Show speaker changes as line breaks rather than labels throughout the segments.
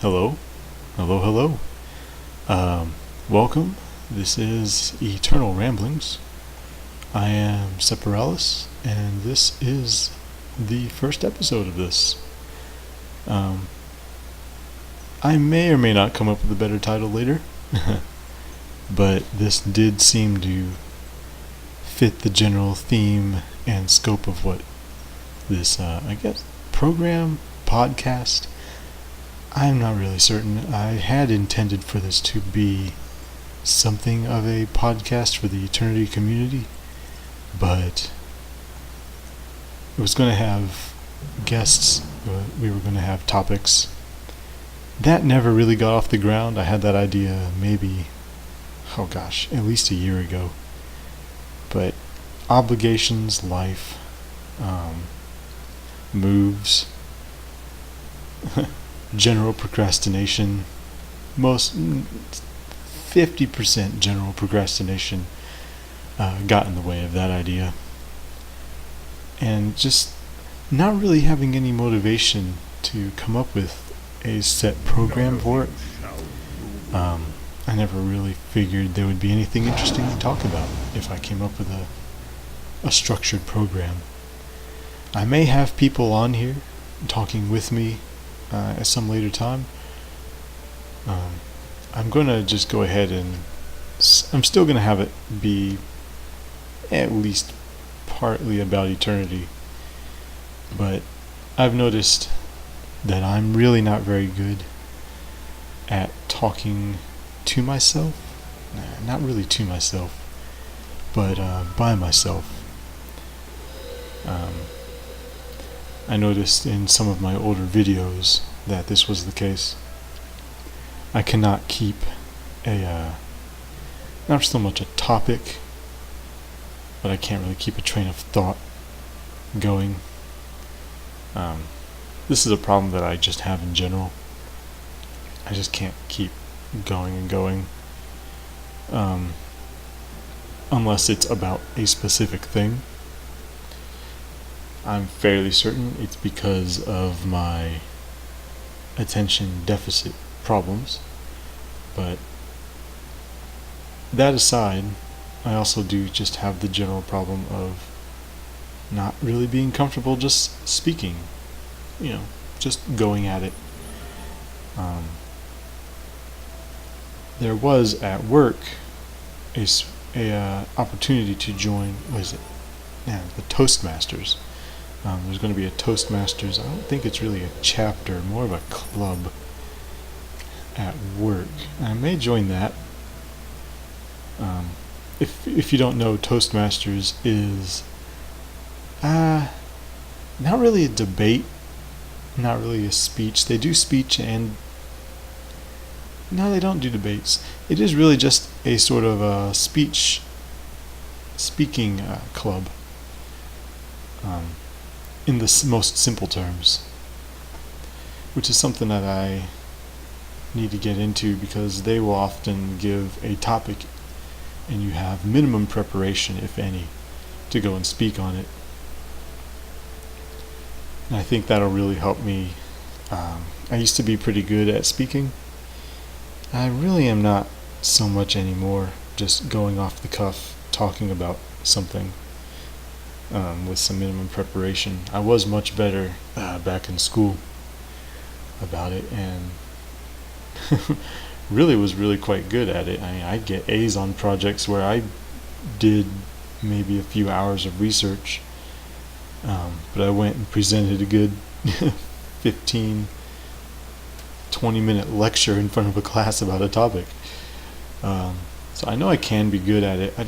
Hello, hello. Welcome. This is Eternal Ramblings. I am Separalis, and this is the first episode of this. I may or may not come up with a better title later, but this did seem to fit the general theme and scope of what this, program, podcast. I'm not really certain. I had intended for this to be something of a podcast for the Eternity community, but it was going to have guests. We were going to have topics. That never really got off the ground. I had that idea maybe, at least a year ago. But obligations, life, moves, general procrastination, most 50% general procrastination got in the way of that idea. And just not really having any motivation to come up with a set program for it. I never really figured there would be anything interesting to talk about if I came up with a structured program. I may have people on here talking with me at some later time. I'm going to just go ahead and I'm still going to have it be at least partly about eternity, but I've noticed that I'm really not very good at talking to myself. Not really to myself, but by myself. I noticed in some of my older videos that this was the case. I cannot keep not so much a topic, but I can't really keep a train of thought going. This is a problem that I just have in general. I just can't keep going and going, unless it's about a specific thing. I'm fairly certain it's because of my attention deficit problems, but that aside, I also do just have the general problem of not really being comfortable just speaking, just going at it. There was at work a opportunity to join, the Toastmasters. There's going to be a Toastmasters. I don't think it's really a chapter, more of a club at work. I may join that. If you don't know, Toastmasters is not really a debate, not really a speech. They do speech and no, they don't do debates. It is really just a sort of a speaking club. In the most simple terms, which is something that I need to get into because they will often give a topic and you have minimum preparation, if any, to go and speak on it. And I think that'll really help me. I used to be pretty good at speaking. I really am not so much anymore, just going off the cuff, talking about something. With some minimum preparation. I was much better back in school about it, and was really quite good at it. I mean, I'd get A's on projects where I did maybe a few hours of research, but I went and presented a good 15, 20-minute lecture in front of a class about a topic. So I know I can be good at it.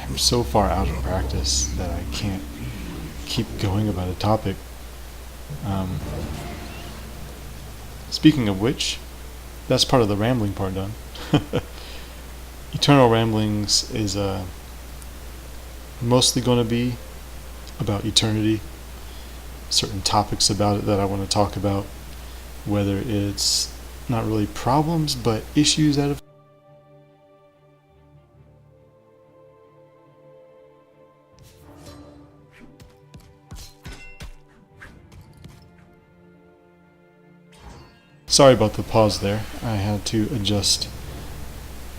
I'm so far out of practice that I can't keep going about a topic. Speaking of which, that's part of the rambling part done. Eternal Ramblings is mostly going to be about eternity, certain topics about it that I want to talk about, whether it's not really problems, but issues that have Sorry about the pause there. I had to adjust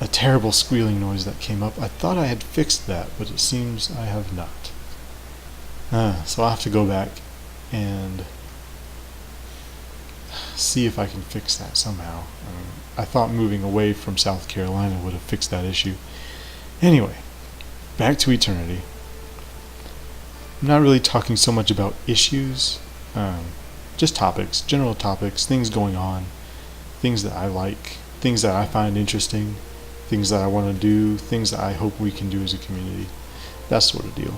a terrible squealing noise that came up. I thought I had fixed that, but it seems I have not. So I'll have to go back and see if I can fix that somehow. I thought moving away from South Carolina would have fixed that issue. Anyway, back to Eternity. I'm not really talking so much about issues, just topics, general topics, things going on, things that I like, things that I find interesting, things that I want to do, things that I hope we can do as a community, that sort of deal.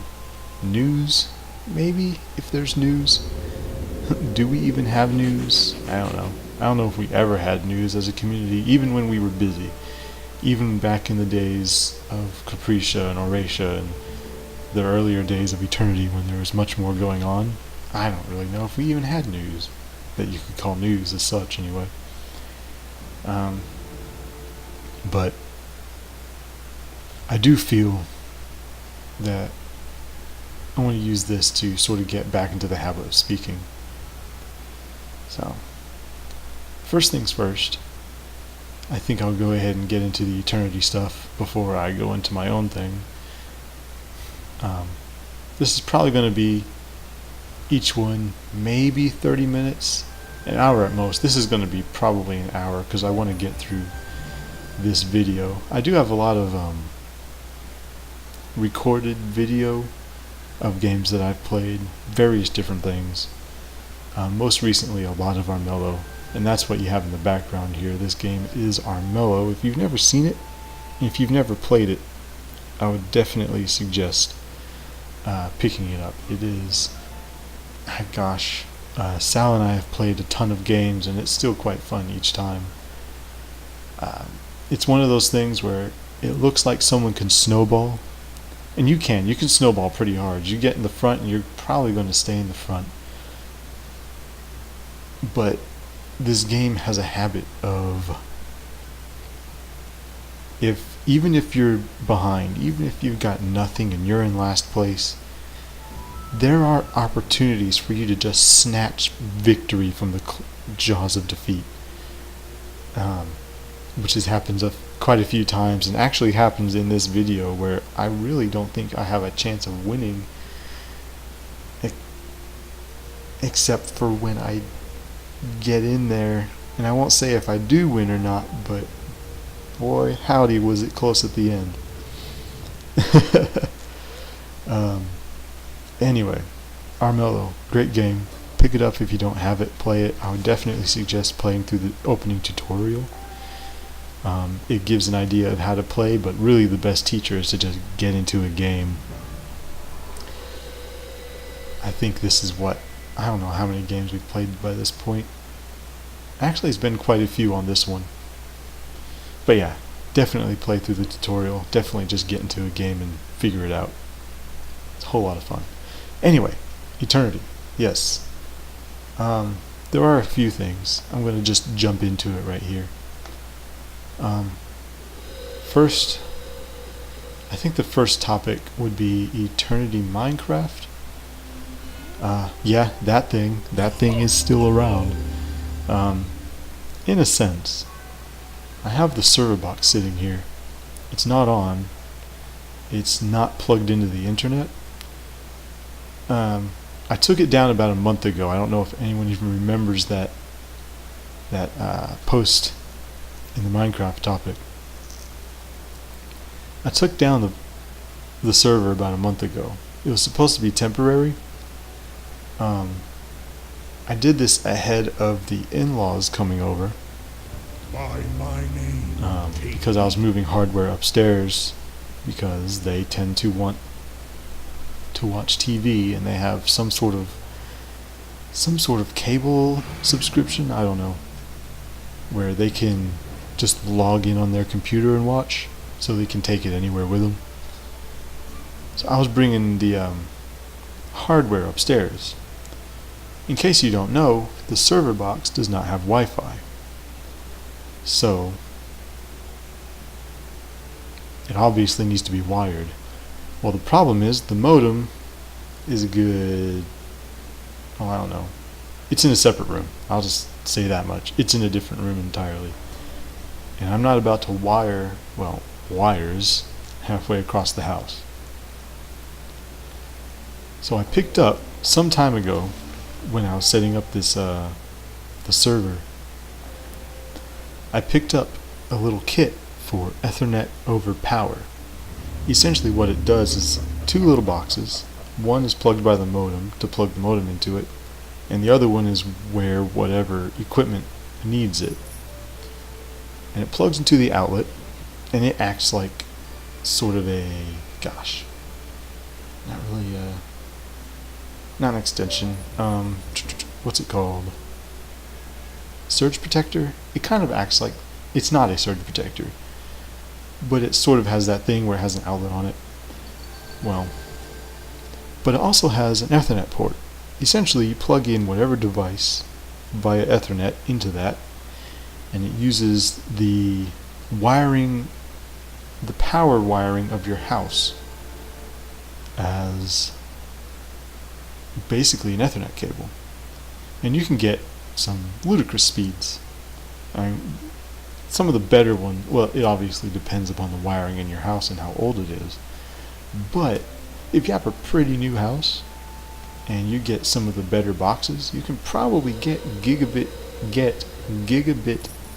News, maybe, if there's news. Do we even have news? I don't know. I don't know if we ever had news as a community, even when we were busy. Even back in the days of Capricia and Oratia and the earlier days of Eternity when there was much more going on. I don't really know if we even had news that you could call news as such anyway. But I do feel that I want to use this to sort of get back into the habit of speaking. So, first things first, I think I'll go ahead and get into the Eternity stuff before I go into my own thing. This is probably going to be each one maybe 30 minutes, an hour at most. This is going to be probably an hour because I want to get through this video. I do have a lot of recorded video of games that I've played, various different things. Most recently a lot of Armello, and that's what you have in the background here. This game is Armello. If you've never seen it, if you've never played it, I would definitely suggest picking it up. It is, gosh, Sal and I have played a ton of games and it's still quite fun each time. It's one of those things where it looks like someone can snowball, and you can snowball pretty hard. You get in the front and you're probably going to stay in the front. But this game has a habit of, even if you're behind, even if you've got nothing and you're in last place, there are opportunities for you to just snatch victory from the jaws of defeat, which has happened quite a few times, and actually happens in this video where I really don't think I have a chance of winning, except for when I get in there. And I won't say if I do win or not, but boy howdy was it close at the end. Anyway, Armello, great game. Pick it up if you don't have it, play it. I would definitely suggest playing through the opening tutorial. It gives an idea of how to play, but really the best teacher is to just get into a game. I think this is I don't know how many games we've played by this point. Actually, it's been quite a few on this one. But yeah, definitely play through the tutorial. Definitely just get into a game and figure it out. It's a whole lot of fun. Anyway, Eternity. Yes. There are a few things. I'm going to just jump into it right here. First, I think the first topic would be Eternity Minecraft. Yeah, that thing is still around. In a sense. I have the server box sitting here. It's not on. It's not plugged into the internet. I took it down about a month ago. I don't know if anyone even remembers that post in the Minecraft topic. I took down the server about a month ago. It was supposed to be temporary. I did this ahead of the in-laws coming over, because I was moving hardware upstairs, because they tend to want to watch TV and they have some sort of cable subscription, I don't know, where they can just log in on their computer and watch, so they can take it anywhere with them. So I was bringing the hardware upstairs. In case you don't know, the server box does not have Wi-Fi. So it obviously needs to be wired. Well, the problem is the modem is a good, I don't know. It's in a separate room. I'll just say that much. It's in a different room entirely. And I'm not about to wire, well, wires halfway across the house. So I picked up some time ago when I was setting up this the server. I picked up a little kit for Ethernet over power. Essentially what it does is two little boxes. One is plugged by the modem to plug the modem into it, and the other one is where whatever equipment needs it. And it plugs into the outlet, and it acts like sort of a, gosh, not really not an extension, what's it called? Surge protector? It kind of acts like, it's not a surge protector, but it sort of has that thing where it has an outlet on it. Well, but it also has an Ethernet port. Essentially, you plug in whatever device via Ethernet into that, and it uses the wiring, the power wiring of your house as basically an Ethernet cable. And you can get some ludicrous speeds. Some of the better ones, well, it obviously depends upon the wiring in your house and how old it is. But if you have a pretty new house and you get some of the better boxes, you can probably get gigabit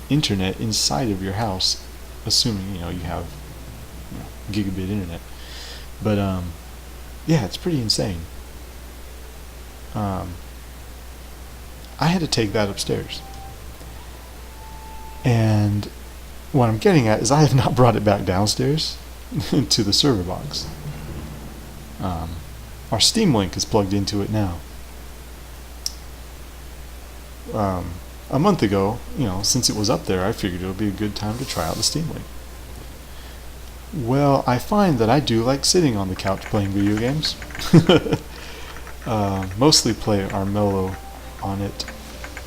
internet inside of your house, assuming you have gigabit internet. But yeah, it's pretty insane. I had to take that upstairs, and what I'm getting at is I have not brought it back downstairs to the server box. Our Steam Link is plugged into it now. A month ago, since it was up there, I figured it would be a good time to try out the Steam Link. Well, I find that I do like sitting on the couch playing video games. Mostly play Armello on it.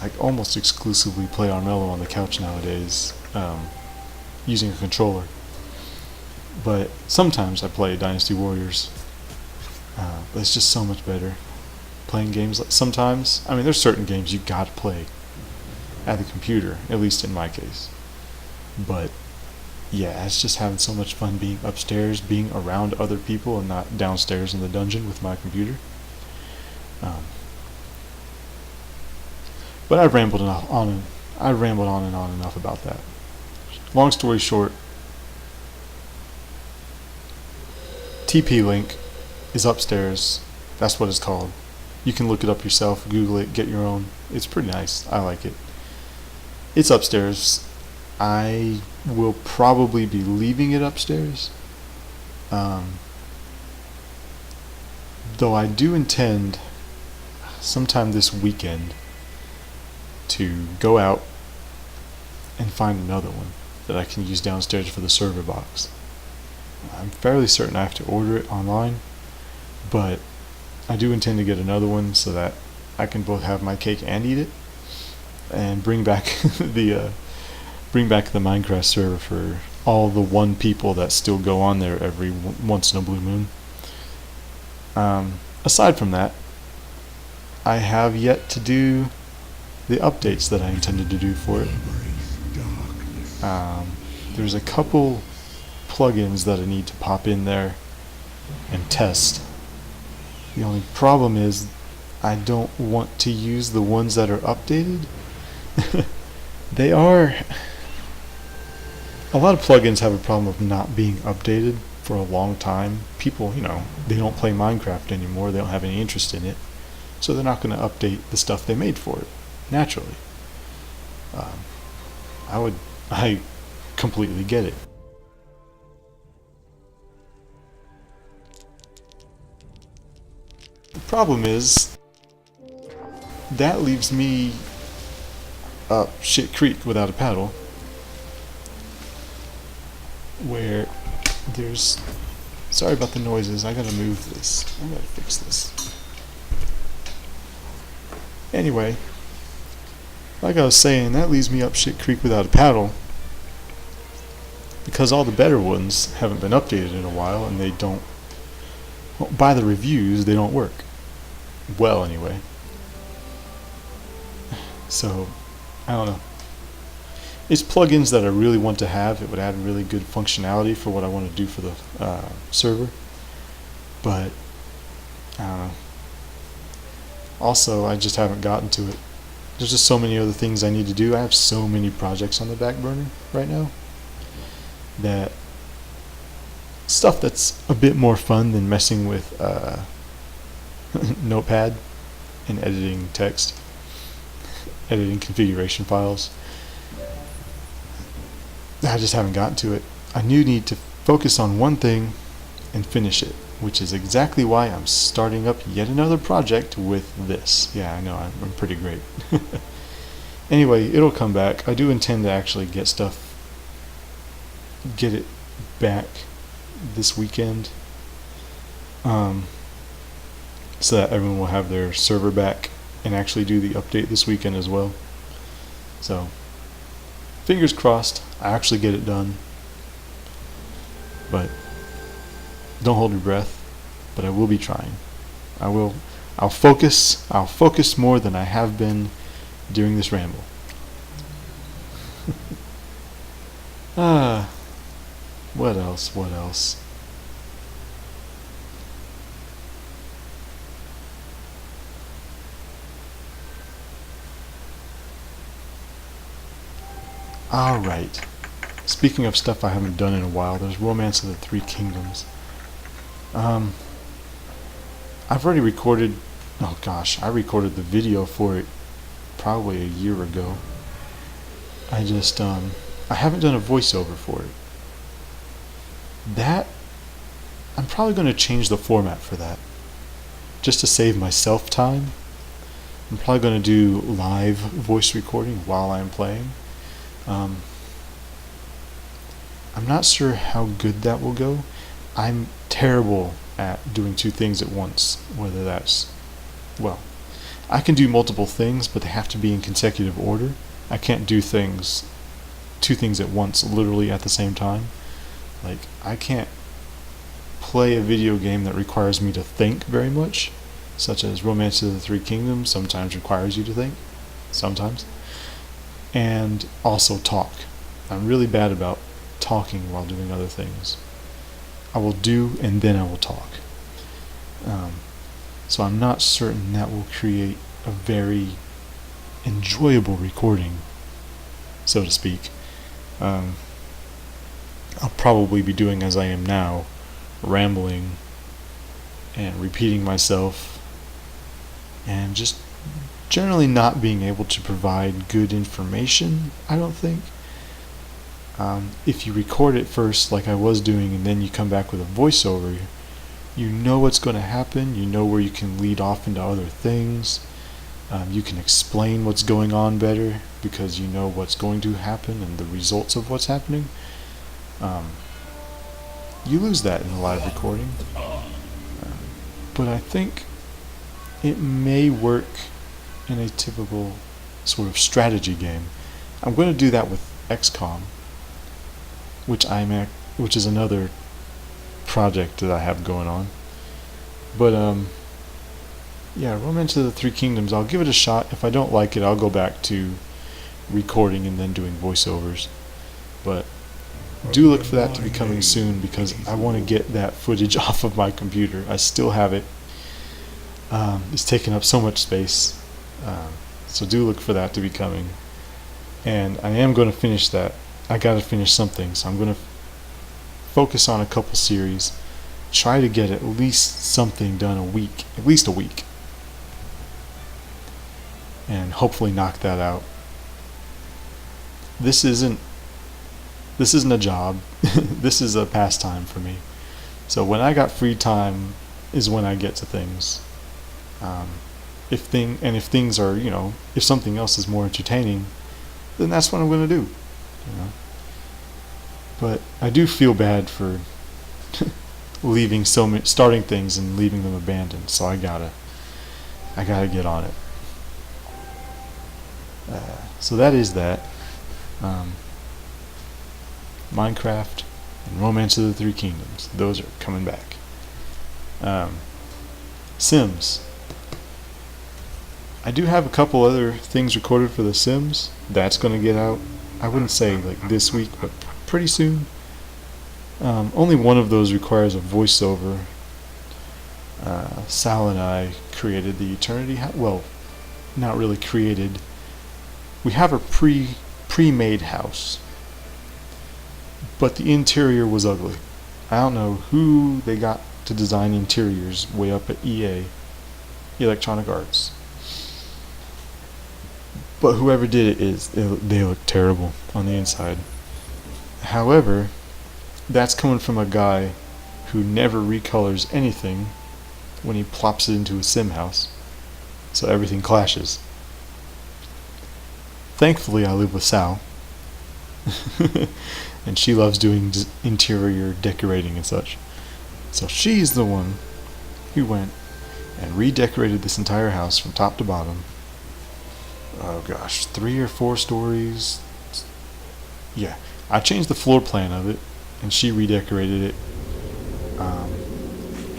I almost exclusively play Armello on the couch nowadays, using a controller. But sometimes I play Dynasty Warriors. But it's just so much better playing games. Sometimes, there's certain games you gotta play at the computer, at least in my case. But yeah, it's just having so much fun being upstairs, being around other people, and not downstairs in the dungeon with my computer. But I've rambled on and on enough about that. Long story short, TP-Link is upstairs. That's what it's called. You can look it up yourself, Google it, get your own. It's pretty nice. I like it. It's upstairs. I will probably be leaving it upstairs. Though I do intend sometime this weekend to go out and find another one that I can use downstairs for the server box. I'm fairly certain I have to order it online, but I do intend to get another one so that I can both have my cake and eat it, and bring back the Minecraft server for all the one people that still go on there every once in a blue moon. Aside from that, I have yet to do the updates that I intended to do for it. There's a couple plugins that I need to pop in there and test. The only problem is I don't want to use the ones that are updated. They are... A lot of plugins have a problem of not being updated for a long time. People, they don't play Minecraft anymore, they don't have any interest in it, so they're not going to update the stuff they made for it, naturally. I completely get it. The problem is, that leaves me up shit creek without a paddle, where there's... Sorry about the noises, I gotta move this. I gotta fix this. Anyway, like I was saying, that leaves me up shit creek without a paddle, because all the better ones haven't been updated in a while, and they don't... Well, by the reviews, they don't work. Well, anyway. So, I don't know. It's plugins that I really want to have. It would add really good functionality for what I want to do for the server. But I don't know. Also, I just haven't gotten to it. There's just so many other things I need to do. I have so many projects on the back burner right now that stuff that's a bit more fun than messing with Notepad and editing text, editing configuration files. I just haven't gotten to it. I need to focus on one thing and finish it, which is exactly why I'm starting up yet another project with this. Yeah, I know, I'm pretty great. Anyway, it'll come back. I do intend to actually get it back this weekend, so that everyone will have their server back and actually do the update this weekend as well. So, fingers crossed, I actually get it done. But don't hold your breath. But I will be trying. I'll focus more than I have been during this ramble. What else? Alright. Speaking of stuff I haven't done in a while, there's Romance of the Three Kingdoms. I've already recorded, I recorded the video for it probably a year ago. I haven't done a voiceover for it. I'm probably going to change the format for that, just to save myself time. I'm probably going to do live voice recording while I'm playing. I'm not sure how good that will go. I'm terrible at doing two things at once, whether that's, I can do multiple things, but they have to be in consecutive order. I can't do two things at once, literally at the same time. Like, I can't play a video game that requires me to think very much, such as Romance of the Three Kingdoms sometimes requires you to think, sometimes, and also talk. I'm really bad about talking while doing other things. I will do and then I will talk. So I'm not certain that will create a very enjoyable recording, so to speak. I'll probably be doing as I am now, rambling and repeating myself and just generally not being able to provide good information, I don't think. If you record it first like I was doing and then you come back with a voiceover, you know what's going to happen, you know where you can lead off into other things, you can explain what's going on better because you know what's going to happen and the results of what's happening. You lose that in a live recording, but I think it may work in a typical sort of strategy game. I'm going to do that with XCOM, which is another project that I have going on. But yeah, Romance of the Three Kingdoms, I'll give it a shot. If I don't like it, I'll go back to recording and then doing voiceovers. But do look for that to be coming soon because I want to get that footage off of my computer. I still have it. It's taking up so much space. So do look for that to be coming. And I am going to finish that. I got to finish something, so I'm going to focus on a couple series. Try to get at least something done at least a week. And hopefully knock that out. This isn't a job. This is a pastime for me. So when I got free time is when I get to things. If things are, if something else is more entertaining, then that's what I'm going to do. But I do feel bad for starting things and leaving them abandoned. So I gotta get on it. So that is that. Minecraft and Romance of the Three Kingdoms. Those are coming back. Sims. I do have a couple other things recorded for The Sims. That's going to get out, I wouldn't say like this week, but pretty soon. Only one of those requires a voiceover. Sal and I created the Eternity house. Well, not really created. We have a pre-made house, but the interior was ugly. I don't know who they got to design interiors way up at EA, Electronic Arts. But whoever did they look terrible on the inside. However, that's coming from a guy who never recolors anything when he plops it into a sim house, so everything clashes. Thankfully, I live with Sal, and she loves doing interior decorating and such. So she's the one who went and redecorated this entire house from top to bottom. Oh gosh, 3 or 4 stories. Yeah, I changed the floor plan of it, and she redecorated it.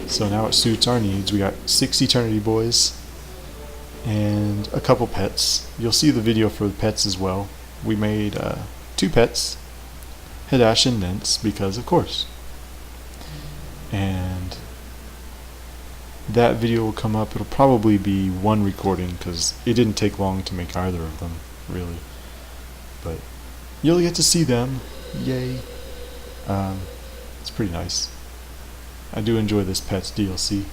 So now it suits our needs. We got 6 Eternity Boys and a couple pets. You'll see the video for the pets as well. We made 2 pets, Hadash and Nance, because of course. And that video will come up. It'll probably be one recording because it didn't take long to make either of them, really. But you'll get to see them. Yay. It's pretty nice. I do enjoy this Pets DLC.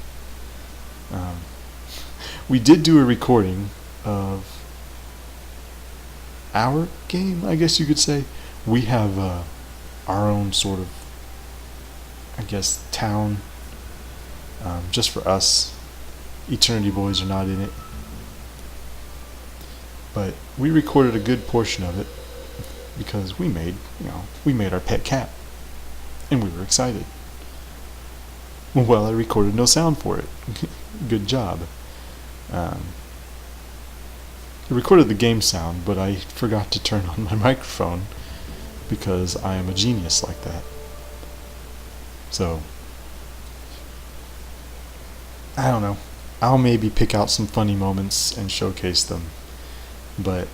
We did do a recording of our game, I guess you could say. We have our own sort of, I guess, town, just for us. Eternity Boys are not in it. But we recorded a good portion of it because we made our pet cat. And we were excited. Well, I recorded no sound for it. Good job. I recorded the game sound, but I forgot to turn on my microphone because I am a genius like that. So, I don't know. I'll maybe pick out some funny moments and showcase them, but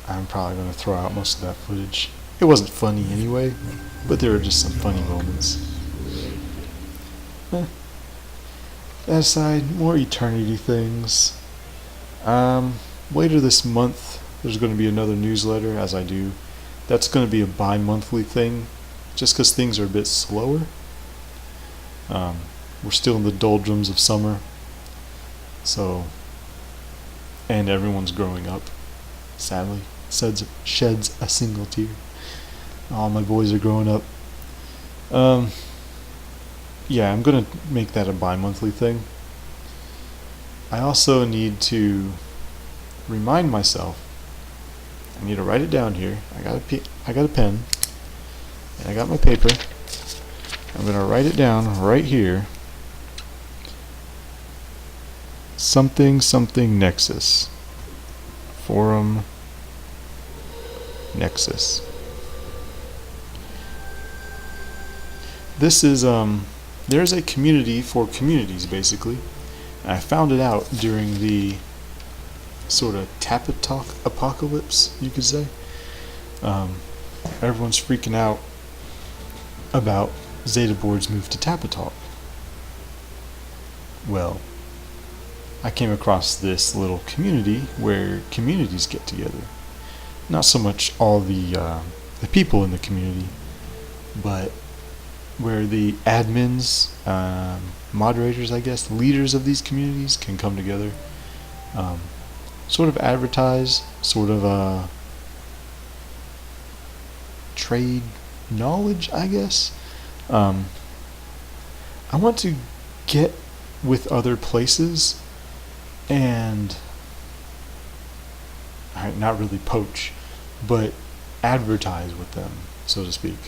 I'm probably going to throw out most of that footage. It wasn't funny anyway, but there were just some funny moments. That aside, more Eternity things. Later this month, there's going to be another newsletter, as I do. That's going to be a bi-monthly thing, just because things are a bit slower. We're still in the doldrums of summer, and everyone's growing up, sadly. Sheds a single tear. All my boys are growing up. Yeah, I'm going to make that a bi-monthly thing. I also need to remind myself. I need to write it down here. I got a pen, and I got my paper. I'm going to write it down right here. Something Nexus. Forum Nexus. This is there's a community for communities, basically. And I found it out during the sort of Tapatalk apocalypse, you could say. Everyone's freaking out about Zeta Board's move to Tapatalk. Well, I came across this little community where communities get together. Not so much all the people in the community, but where the admins, moderators, I guess, leaders of these communities can come together, sort of advertise, sort of trade knowledge, I guess. I want to get with other places and not really poach, but advertise with them, so to speak.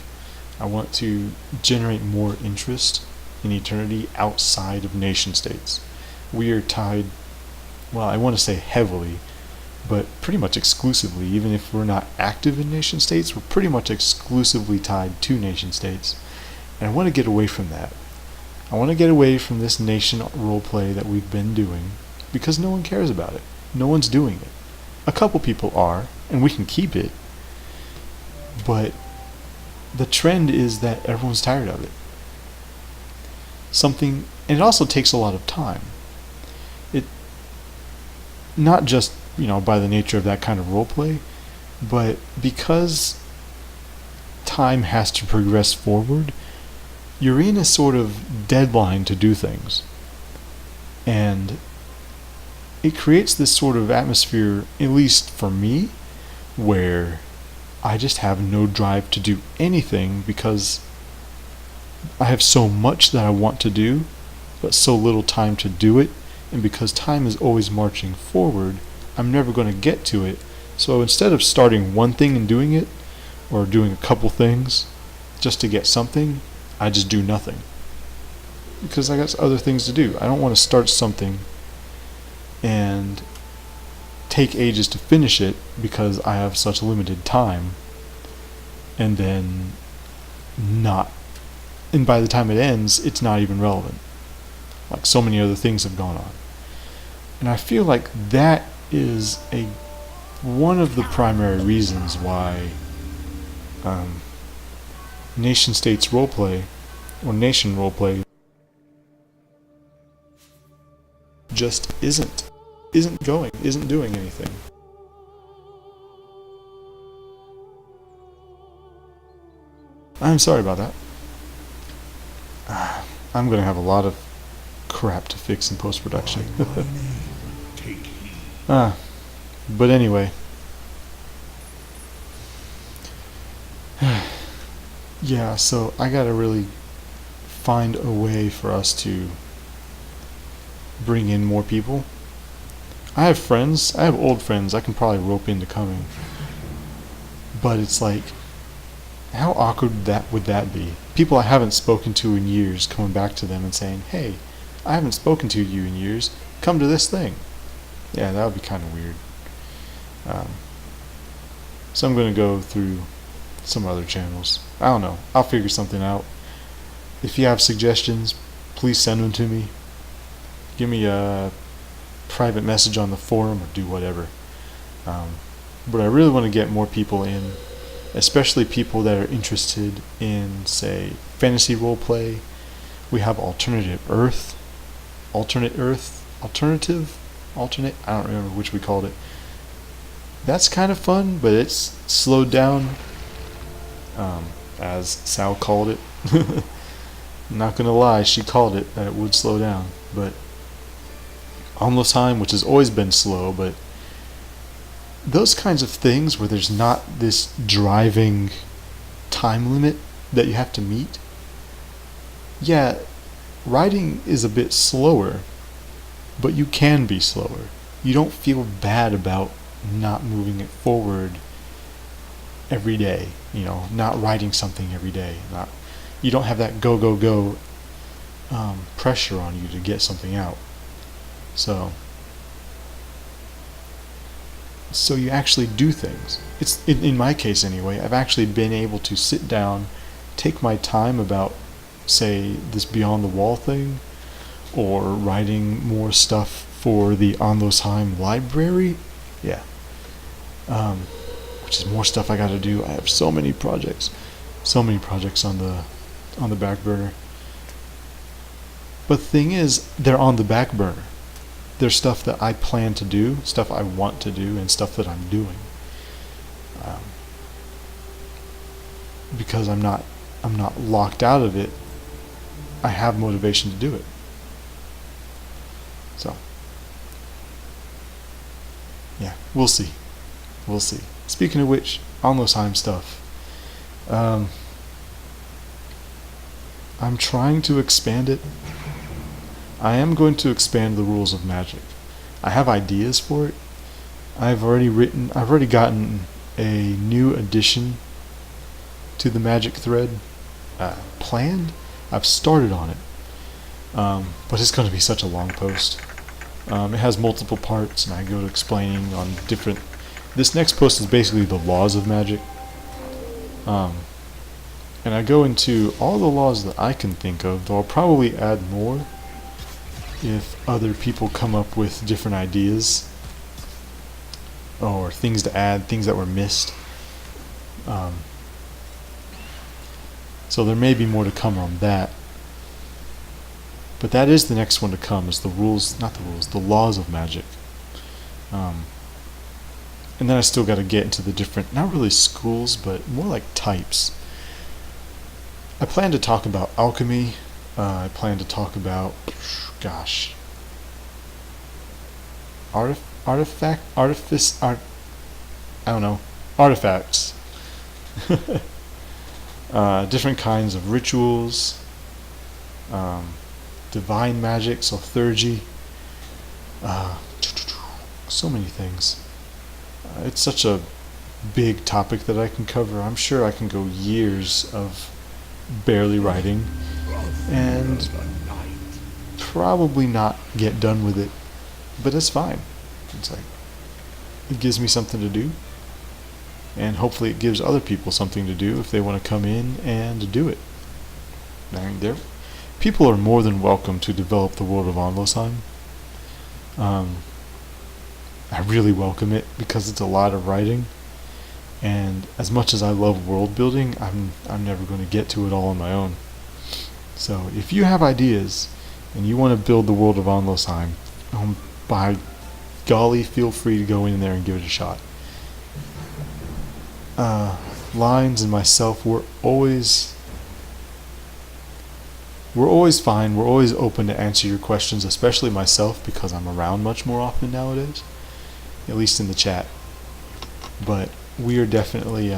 I want to generate more interest in Eternity outside of nation states. We are tied, well, I want to say heavily, but pretty much exclusively. Even if we're not active in nation states, we're pretty much exclusively tied to nation states. And I want to get away from that. I want to get away from this nation roleplay that we've been doing because no one cares about it. No one's doing it. A couple people are, and we can keep it, but the trend is that everyone's tired of it. And it also takes a lot of time. It, not just, by the nature of that kind of roleplay, but because time has to progress forward, you're in a sort of deadline to do things. And it creates this sort of atmosphere, at least for me, where I just have no drive to do anything because I have so much that I want to do, but so little time to do it. And because time is always marching forward, I'm never going to get to it. So instead of starting one thing and doing it, or doing a couple things just to get something, I just do nothing. Because I got other things to do. I don't want to start something and take ages to finish it because I have such limited time, and then and by the time it ends, it's not even relevant. Like so many other things have gone on. And I feel like that is one of the primary reasons why nation states roleplay, or nation roleplay, just isn't doing anything. I'm sorry about that. I'm gonna have a lot of crap to fix in post-production. But anyway. Yeah, so I gotta really find a way for us to bring in more people. I have old friends I can probably rope into coming. But it's like, how awkward would that be? People I haven't spoken to in years coming back to them and saying, hey, I haven't spoken to you in years, come to this thing. Yeah, that would be kind of weird. So I'm going to go through some other channels. I don't know. I'll figure something out. If you have suggestions, please send them to me. Give me a private message on the forum or do whatever. But I really want to get more people in, especially people that are interested in, say, fantasy roleplay. We have alternate Earth, I don't remember which we called it. That's kind of fun, but it's slowed down, as Sal called it. I'm not gonna lie, she called it that it would slow down, but Almosheim, which has always been slow, but those kinds of things where there's not this driving time limit that you have to meet. Yeah, writing is a bit slower, but you can be slower. You don't feel bad about not moving it forward every day, not writing something every day. You don't have that go pressure on you to get something out. So you actually do things. It's in my case anyway, I've actually been able to sit down, take my time about, say, this Beyond the Wall thing, or writing more stuff for the Almosheim library. Yeah. Which is more stuff I gotta do. I have so many projects on the back burner. But the thing is, they're on the back burner. There's stuff that I plan to do, stuff I want to do, and stuff that I'm doing. Because I'm not locked out of it. I have motivation to do it. So, yeah, we'll see. Speaking of which, Almosheim stuff. I'm trying to expand it. I am going to expand the rules of Magic. I have ideas for it. I've already gotten a new addition to the Magic thread planned. I've started on it. But it's going to be such a long post. It has multiple parts, and I go to explaining on different... This next post is basically the laws of Magic. And I go into all the laws that I can think of, though I'll probably add more if other people come up with different ideas. or things to add, things that were missed. Um, so there may be more to come on that. But that is the next one to come, is the rules, not the rules, the laws of magic. Um, and then I still got to get into the different, not really schools, but more like types. I plan to talk about alchemy. I plan to talk about, I don't know, artifacts. Different kinds of rituals, divine magic, so theurgy, so many things. It's such a big topic that I can cover. I'm sure I can go years of barely writing and probably not get done with it, but it's fine. It's like, it gives me something to do, and hopefully it gives other people something to do if they want to come in and do it. People are more than welcome to develop the world of Onlosheim. I really welcome it because it's a lot of writing, and as much as I love world building, I'm never going to get to it all on my own. So if you have ideas and you want to build the world of Onlosheim, by golly, feel free to go in there and give it a shot. Lines and myself, we're always fine. We're always open to answer your questions, especially myself, because I'm around much more often nowadays, at least in the chat. But we are definitely,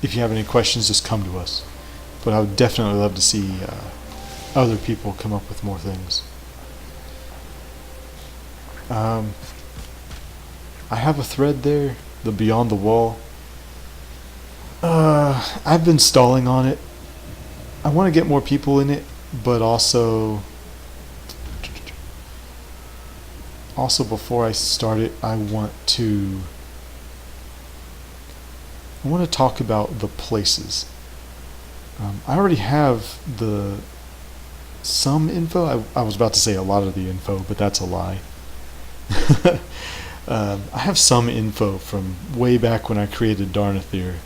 if you have any questions, just come to us. But I would definitely love to see other people come up with more things. I have a thread there, the Beyond the Wall. I've been stalling on it. I want to get more people in it, but also before I start it, I want to talk about the places. I already have some info. I was about to say a lot of the info, but that's a lie. I have some info from way back when I created Darnathir,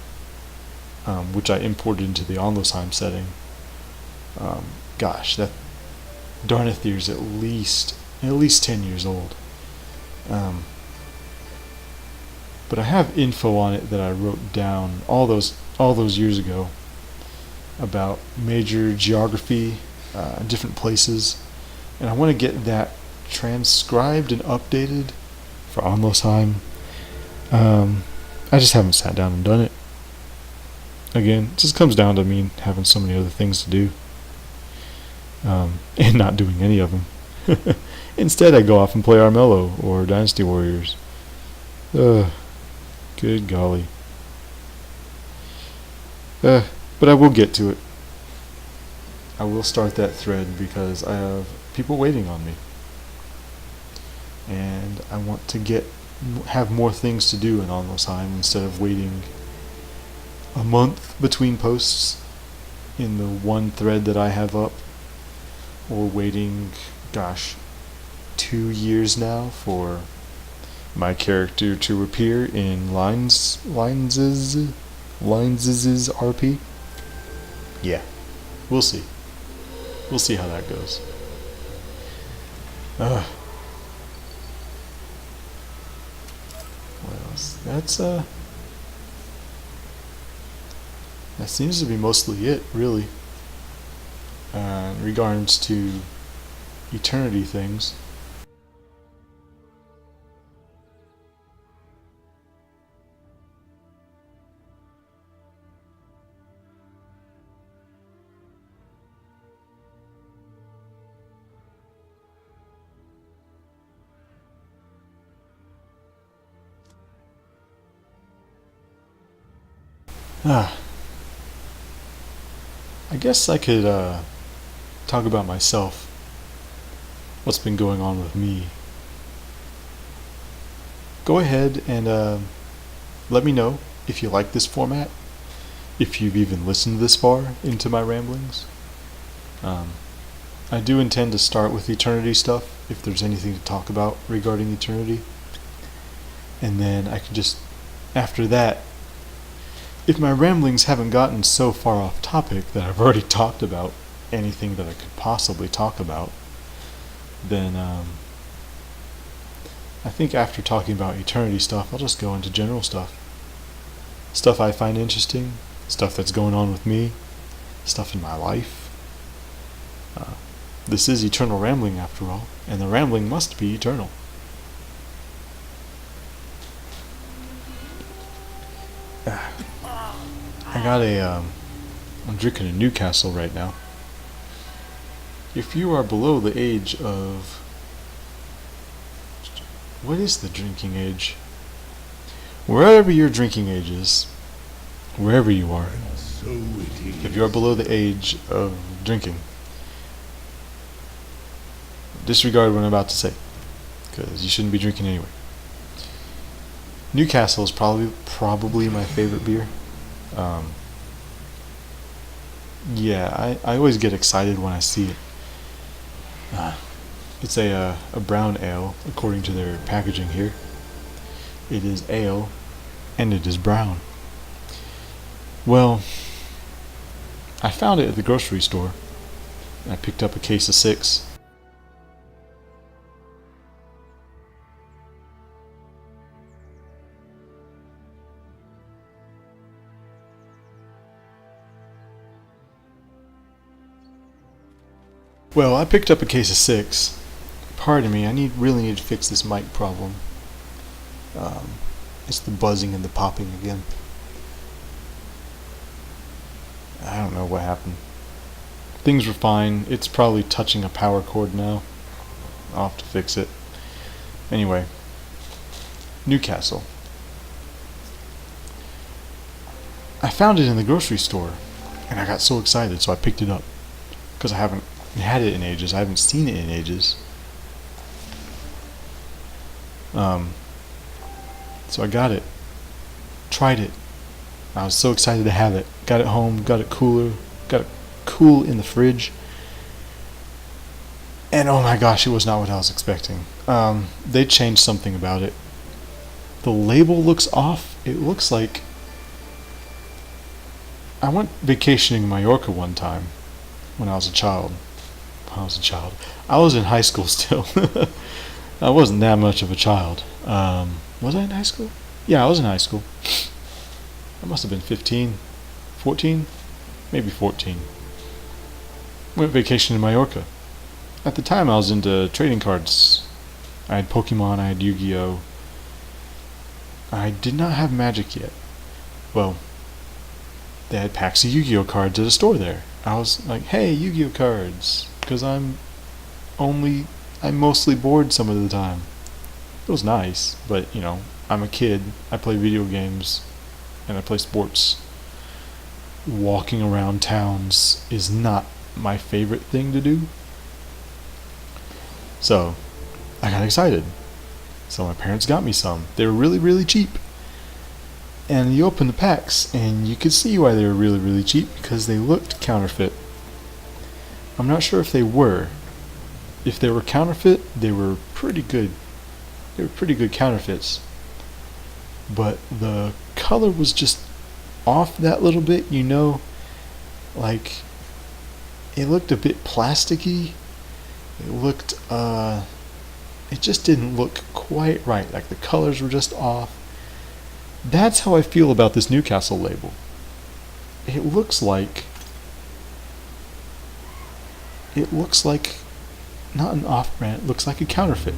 which I imported into the Onlosheim setting. That Darnathir's at least 10 years old. But I have info on it that I wrote down all those years ago about major geography, different places, and I want to get that transcribed and updated for Onlosheim. I just haven't sat down and done it. Again, it just comes down to me having so many other things to do, and not doing any of them. Instead, I go off and play Armello or Dynasty Warriors. Good golly. But I will get to it. I will start that thread because I have people waiting on me. And I want to have more things to do in Onlosheim instead of waiting a month between posts in the one thread that I have up, or waiting, 2 years now for my character to appear in Lines's RP. Yeah, we'll see. We'll see how that goes. What else? That seems to be mostly it, really. In regards to eternity things. I guess I could talk about myself. What's been going on with me. Go ahead and let me know if you like this format, if you've even listened this far into my ramblings. I do intend to start with eternity stuff, if there's anything to talk about regarding eternity. And then I can just, after that, if my ramblings haven't gotten so far off topic that I've already talked about anything that I could possibly talk about, then I think after talking about eternity stuff, I'll just go into general stuff. Stuff I find interesting, stuff that's going on with me, stuff in my life. This is eternal rambling after all, and the rambling must be eternal. I'm drinking a Newcastle right now. If you are below the age of, what is the drinking age? Wherever your drinking age is, wherever you are, if you are below the age of drinking, disregard what I'm about to say, because you shouldn't be drinking anyway. Newcastle is probably my favorite beer. I always get excited when I see it. It's a brown ale, according to their packaging here. It is ale, and it is brown. Well, I found it at the grocery store. I picked up a case of 6. Well, I picked up a case of 6. Pardon me, I really need to fix this mic problem. It's the buzzing and the popping again. I don't know what happened. Things were fine. It's probably touching a power cord now. I'll have to fix it. Anyway, Newcastle. I found it in the grocery store, and I got so excited, so I picked it up. Because I haven't had it in ages. I haven't seen it in ages. So I got it. Tried it. I was so excited to have it. Got it home, got it cool in the fridge. And oh my gosh, it was not what I was expecting. They changed something about it. The label looks off. It looks like... I went vacationing in Mallorca one time when I was a child. I was in high school still. I wasn't that much of a child. Was I in high school? Yeah, I was in high school. I must have been 15, 14, maybe 14. Went vacation in Mallorca. At the time I was into trading cards. I had Pokemon, I had Yu-Gi-Oh! I did not have Magic yet. Well, they had packs of Yu-Gi-Oh! Cards at a store there. I was like, hey, Yu-Gi-Oh! Cards. Because I'm mostly bored some of the time. It was nice, but I'm a kid. I play video games, and I play sports. Walking around towns is not my favorite thing to do. So, I got excited. So my parents got me some. They were really, really cheap. And you open the packs, and you could see why they were really, really cheap, because they looked counterfeit. I'm not sure if they were. If they were counterfeit, they were pretty good. They were pretty good counterfeits. But the color was just off that little bit, like it looked a bit plasticky. It just didn't look quite right. Like the colors were just off. That's how I feel about this Newcastle label. It looks like not an off-brand. It looks like a counterfeit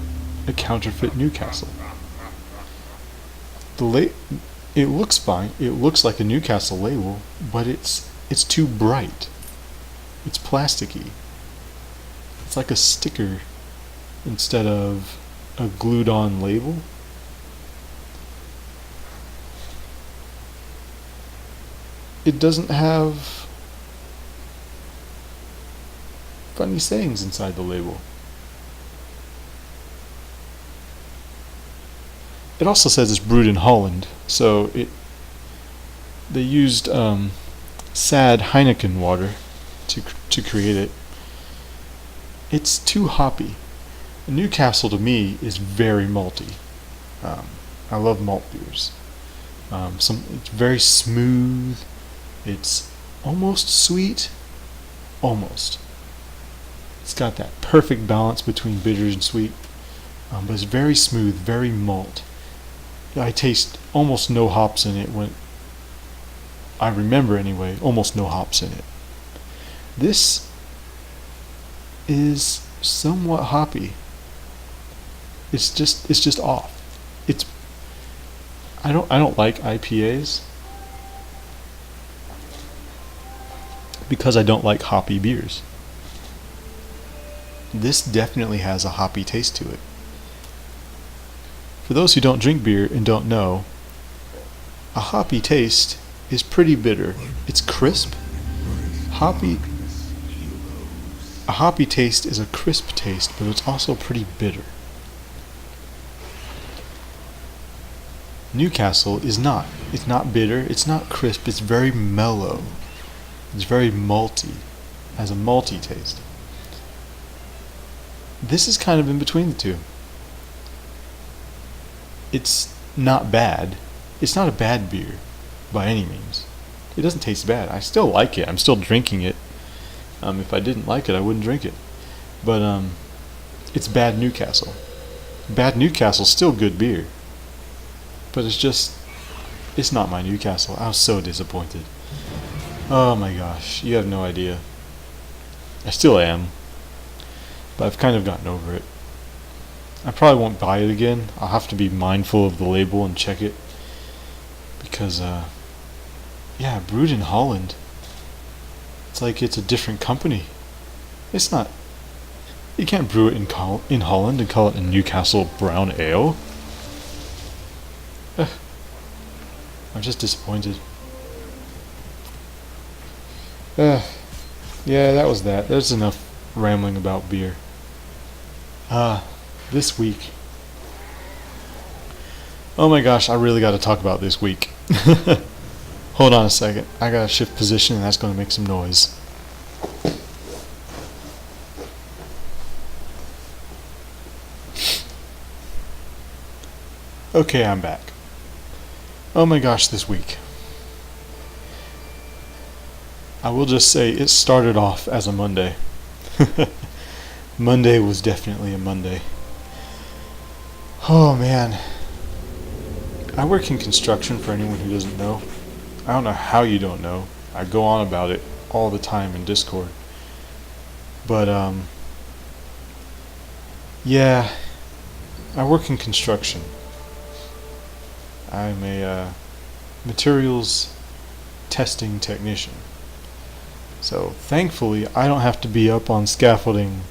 Newcastle. It looks fine. It looks like a Newcastle label, but it's too bright. It's plasticky. It's like a sticker instead of a glued-on label. It doesn't have funny sayings inside the label. It also says it's brewed in Holland, so they used sad Heineken water to create it. it's too hoppy. Newcastle to me is very malty. I love malt beers. It's very smooth. It's almost sweet, almost. It's got that perfect balance between bitter and sweet, but it's very smooth, very malt. I taste almost no hops in it I remember anyway, almost no hops in it. This is somewhat hoppy. It's just off. I don't like IPAs because I don't like hoppy beers. This definitely has a hoppy taste to it. For those who don't drink beer and don't know, a hoppy taste is pretty bitter. It's crisp. A hoppy taste is a crisp taste, but it's also pretty bitter. Newcastle is not. It's not bitter, it's not crisp, it's very mellow. It's very malty. It has a malty taste. This is kind of in between the two. It's not bad. It's not a bad beer by any means. It doesn't taste bad. I still like it. I'm still drinking it. If I didn't like it, I wouldn't drink it. But it's bad Newcastle. Bad Newcastle's still good beer. But it's not my Newcastle. I was so disappointed. Oh my gosh, you have no idea. I still am. But I've kind of gotten over it. I probably won't buy it again. I'll have to be mindful of the label and check it. Because, brewed in Holland. It's like it's a different company. It's not. You can't brew it in Holland and call it a Newcastle Brown Ale. I'm just disappointed. Yeah, that was that. There's enough rambling about beer. This week. Oh my gosh, I really got to talk about this week. Hold on a second. I gotta shift position and that's gonna make some noise. Okay, I'm back. Oh my gosh, this week. I will just say it started off as a Monday. Monday was definitely a Monday. Oh man. I work in construction for anyone who doesn't know. I don't know how you don't know. I go on about it all the time in Discord. But yeah, I work in construction. I'm a materials testing technician. So thankfully, I don't have to be up on scaffolding.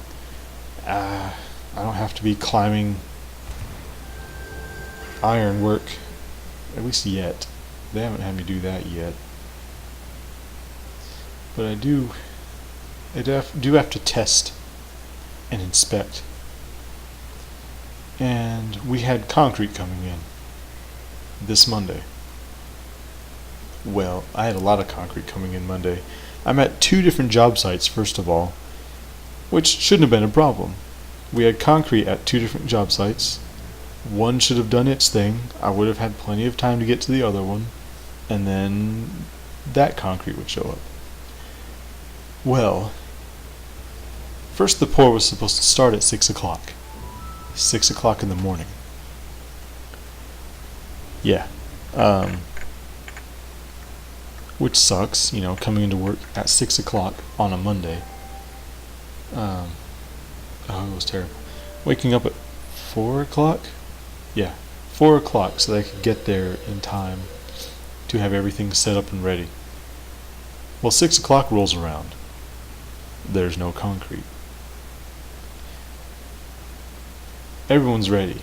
I don't have to be climbing ironwork, at least yet. They haven't had me do that yet. But I do have to test and inspect. And we had concrete coming in this Monday. Well, I had a lot of concrete coming in Monday. I'm at 2 different job sites, first of all, which shouldn't have been a problem. We had concrete at 2 different job sites. One should have done its thing. I would have had plenty of time to get to the other one, and then that concrete would show up. Well, first the pour was supposed to start at 6 o'clock. 6 o'clock in the morning. Yeah. Which sucks, coming into work at 6 o'clock on a Monday. It was terrible. Waking up at 4 o'clock? Yeah, 4 o'clock so that I could get there in time to have everything set up and ready. Well, 6 o'clock rolls around. There's no concrete. Everyone's ready.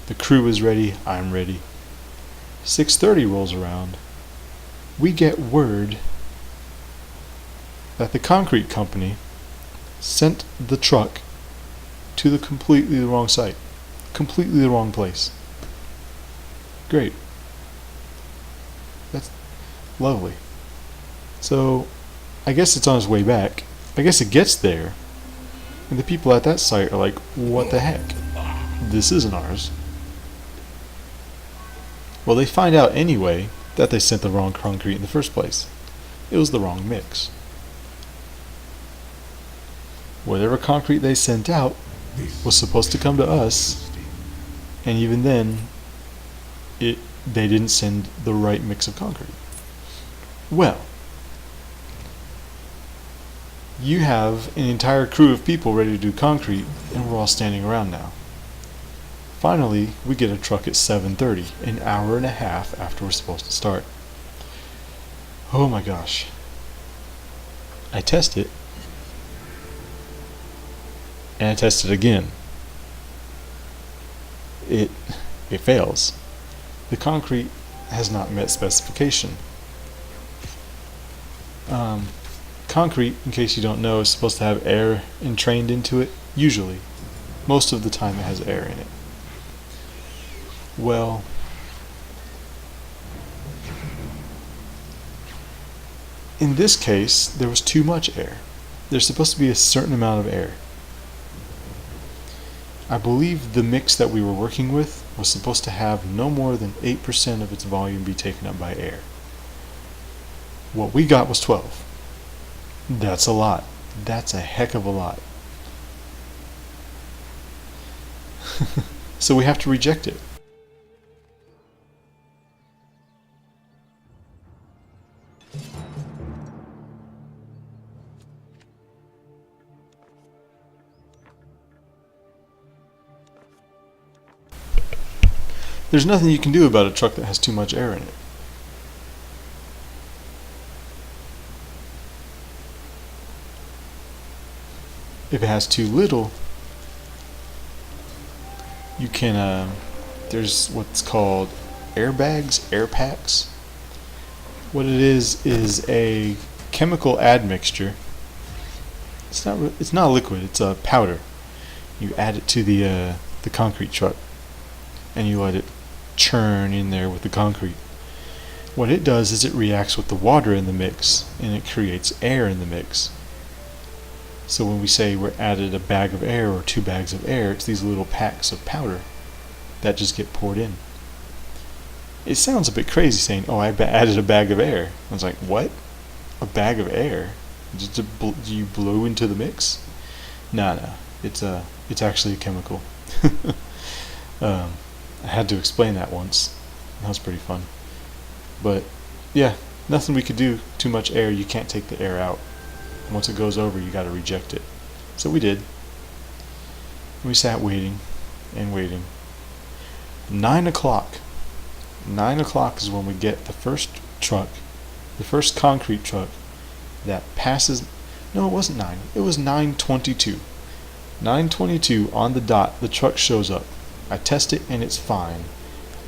The crew is ready, I'm ready. 6:30 rolls around. We get word that the concrete company sent the truck to the completely wrong site. Completely the wrong place. Great. That's lovely. So, I guess it's on its way back. I guess it gets there, And the people at that site are like, what the heck? This isn't ours. Well, they find out anyway that they sent the wrong concrete in the first place. It was the wrong mix. Whatever concrete they sent out was supposed to come to us, and even then, they didn't send the right mix of concrete. Well, you have an entire crew of people ready to do concrete, and we're all standing around now. Finally, we get a truck at 7:30, an hour and a half after we're supposed to start. Oh my gosh. I test it, and I test it again. It fails. The concrete has not met specification. Concrete, in case you don't know, is supposed to have air entrained into it, usually. Most of the time it has air in it. Well, in this case, there was too much air. There's supposed to be a certain amount of air. I believe the mix that we were working with was supposed to have no more than 8% of its volume be taken up by air. What we got was 12. That's a lot. That's a heck of a lot. So we have to reject it. There's nothing you can do about a truck that has too much air in it. If it has too little, you can, there's what's called airbags, air packs. What it is a chemical admixture. It's not a liquid, it's a powder. You add it to the concrete truck, and you let it churn in there with the concrete. What it does is it reacts with the water in the mix, and it creates air in the mix. So when we say we're added a bag of air or 2 bags of air, it's these little packs of powder that just get poured in. It sounds a bit crazy saying, oh, I added a bag of air. I was like, what? A bag of air? Do you blow into the mix? No. It's actually a chemical. I had to explain that once. That was pretty fun. But yeah, nothing we could do. Too much air, you can't take the air out. Once it goes over, you got to reject it. So we did. We sat waiting and waiting. 9 o'clock. 9 o'clock is when we get the first truck, the first concrete truck that passes. No, it wasn't 9. It was 9:22. 9:22 on the dot, the truck shows up. I test it and it's fine.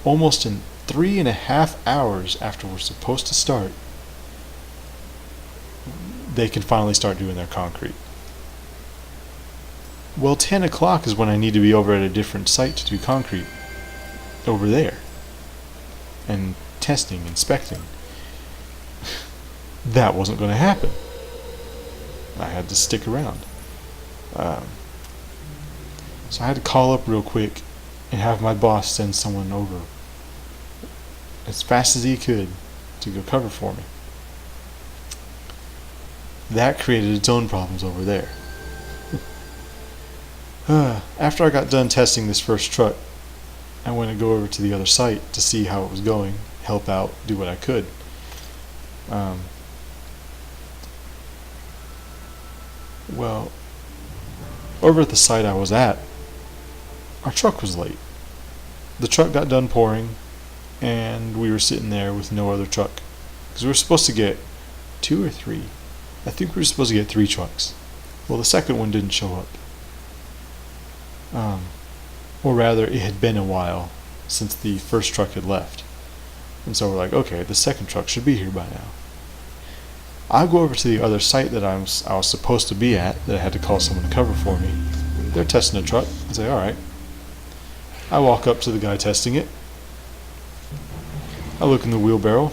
Almost in 3.5 hours after we're supposed to start, they can finally start doing their concrete. Well, 10 o'clock is when I need to be over at a different site to do concrete. Over there. And testing, inspecting. That wasn't going to happen. I had to stick around. So I had to call up real quick and have my boss send someone over as fast as he could to go cover for me. That created its own problems over there. After I got done testing this first truck, I went to go over to the other site to see how it was going, help out, do what I could. Well, over at the site I was at, our truck was late. The truck got done pouring, and we were sitting there with no other truck. Because we were supposed to get 2 or 3. I think we were supposed to get 3 trucks. Well, the second one didn't show up. Or rather, it had been a while since the first truck had left. And so we're like, okay, the second truck should be here by now. I go over to the other site that I was supposed to be at, that I had to call someone to cover for me. They're testing a truck. I say, alright. I walk up to the guy testing it. I look in the wheelbarrow,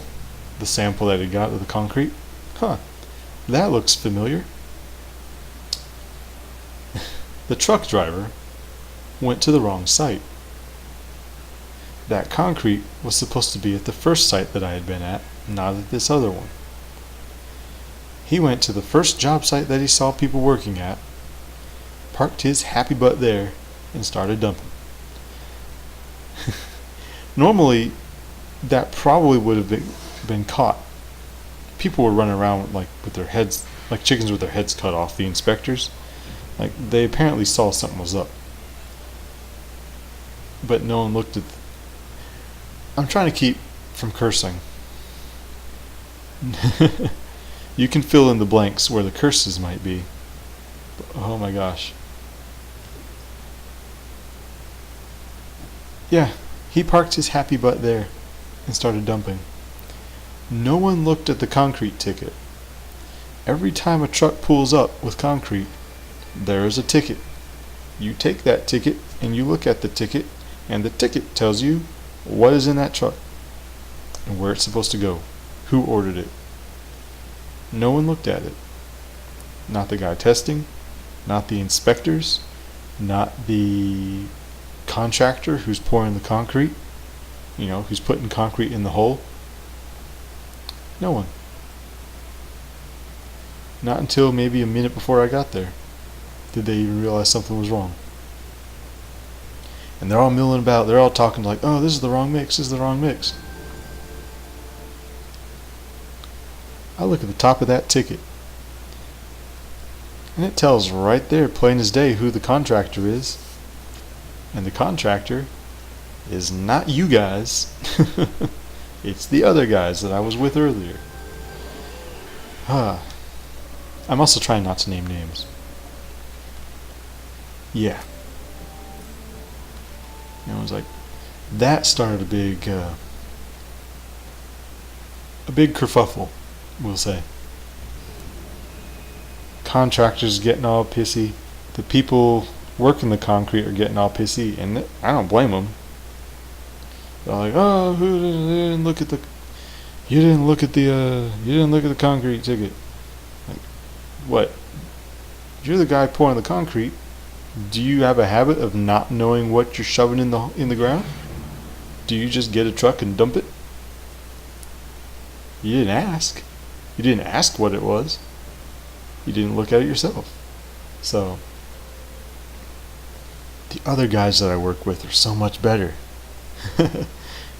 the sample that he got of the concrete. That looks familiar. The truck driver went to the wrong site. That concrete was supposed to be at the first site that I had been at, not at this other one. He went to the first job site that he saw people working at, parked his happy butt there, and started dumping. Normally, that probably would have been caught. People were running around with their heads, like chickens with their heads cut off, the inspectors. Like, they apparently saw something was up. But no one looked at... I'm trying to keep from cursing. You can fill in the blanks where the curses might be. Oh my gosh. Yeah, he parked his happy butt there and started dumping. No one looked at the concrete ticket. Every time a truck pulls up with concrete, there is a ticket. You take that ticket and you look at the ticket, and the ticket tells you what is in that truck and where it's supposed to go, who ordered it. No one looked at it. Not the guy testing, not the inspectors, not the contractor who's pouring the concrete, who's putting concrete in the hole. No one. Not until maybe a minute before I got there did they even realize something was wrong. And they're all milling about, they're all talking like, oh, this is the wrong mix, this is the wrong mix. I look at the top of that ticket, and it tells right there, plain as day, who the contractor is. And the contractor is not you guys. It's the other guys that I was with earlier. I'm also trying not to name names. Yeah. It was like, that started a big kerfuffle, we'll say. Contractors getting all pissy. The people working the concrete are getting all pissy, and I don't blame them. They're like, oh, you didn't look at the concrete ticket. Like, what? You're the guy pouring the concrete. Do you have a habit of not knowing what you're shoving in the ground? Do you just get a truck and dump it? You didn't ask. You didn't ask what it was. You didn't look at it yourself. So, the other guys that I work with are so much better.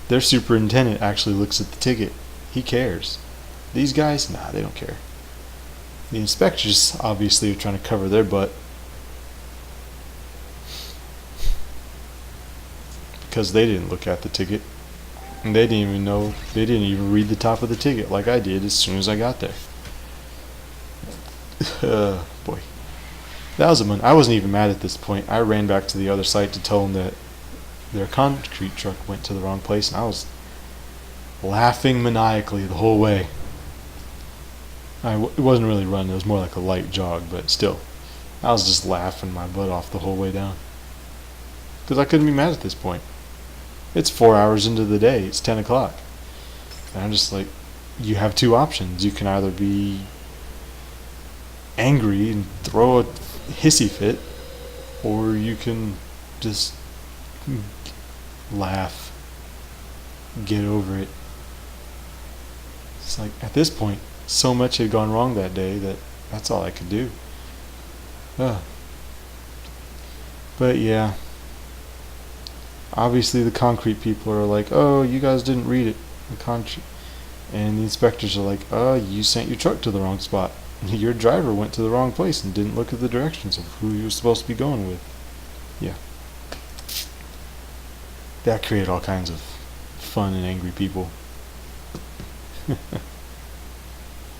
Their superintendent actually looks at the ticket. He cares. These guys, nah, they don't care. The inspectors obviously are trying to cover their butt because they didn't look at the ticket, and they didn't even read the top of the ticket like I did as soon as I got there. Boy, I wasn't even mad at this point. I ran back to the other site to tell them that their concrete truck went to the wrong place, and I was laughing maniacally the whole way. It wasn't really running, it was more like a light jog, but still, I was just laughing my butt off the whole way down. Because I couldn't be mad at this point. It's 4 hours into the day, it's 10 o'clock. And I'm just like, you have two options. You can either be angry and throw a hissy fit, or you can just laugh, get over it. It's like, at this point, so much had gone wrong that day that's all I could do. But yeah, obviously the concrete people are like, oh, you guys didn't read it. And the inspectors are like, oh, you sent your truck to the wrong spot. Your driver went to the wrong place and didn't look at the directions of who you were supposed to be going with. Yeah. That created all kinds of fun and angry people.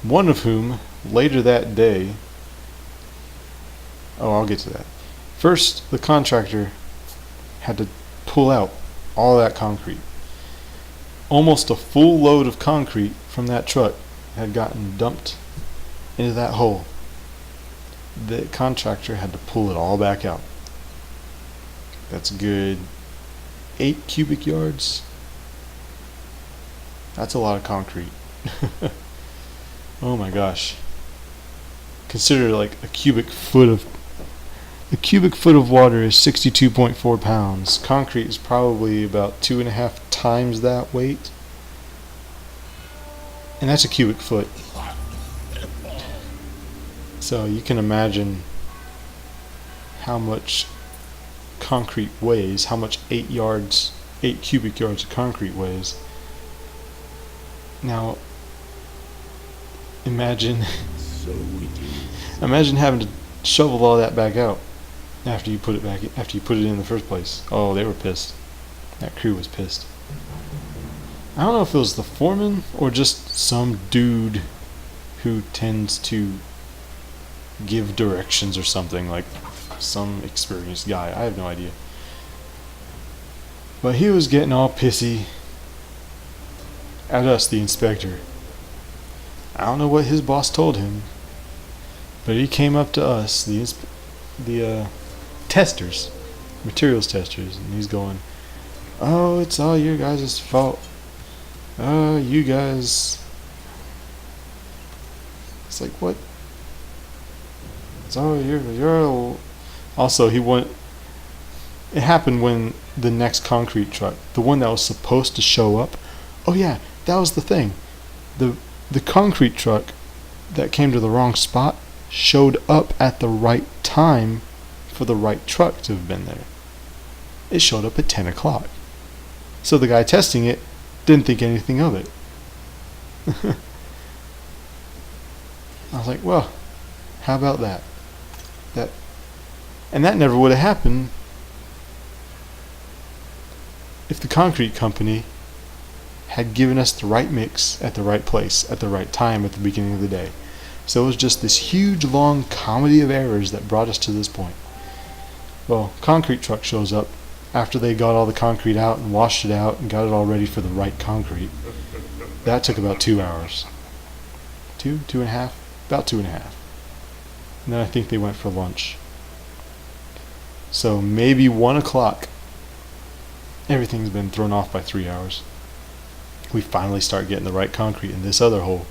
One of whom, later that day... Oh, I'll get to that. First, the contractor had to pull out all that concrete. Almost a full load of concrete from that truck had gotten dumped into that hole. The contractor had to pull it all back out. That's a good 8 cubic yards. That's a lot of concrete. Oh my gosh. Consider like a cubic foot of A cubic foot of water is 62.4 pounds. Concrete is probably about 2.5 times that weight. And that's a cubic foot. So you can imagine how much concrete weighs, how much 8 cubic yards of concrete weighs. Now, imagine having to shovel all that back out after you put it in the first place. Oh, they were pissed. That crew was pissed. I don't know if it was the foreman or just some dude who tends to give directions or something, like some experienced guy. I have no idea. But he was getting all pissy at us, the inspector. I don't know what his boss told him, but he came up to us, the testers, materials testers, and he's going, "Oh, it's all your guys' fault. You guys." It's like, what? It's all you're. Also, it happened when the next concrete truck, the one that was supposed to show up. Oh yeah, that was the thing. The concrete truck that came to the wrong spot showed up at the right time for the right truck to have been there. It showed up at 10 o'clock. So the guy testing it didn't think anything of it. I was like, well, how about that? And that never would have happened if the concrete company had given us the right mix at the right place at the right time at the beginning of the day. So it was just this huge long comedy of errors that brought us to this point. Well, concrete truck shows up after they got all the concrete out and washed it out and got it all ready for the right concrete. That took about 2 hours. 2.5? About 2.5. And then I think they went for lunch. So maybe 1 o'clock, everything's been thrown off by 3 hours. We finally start getting the right concrete in this other hole.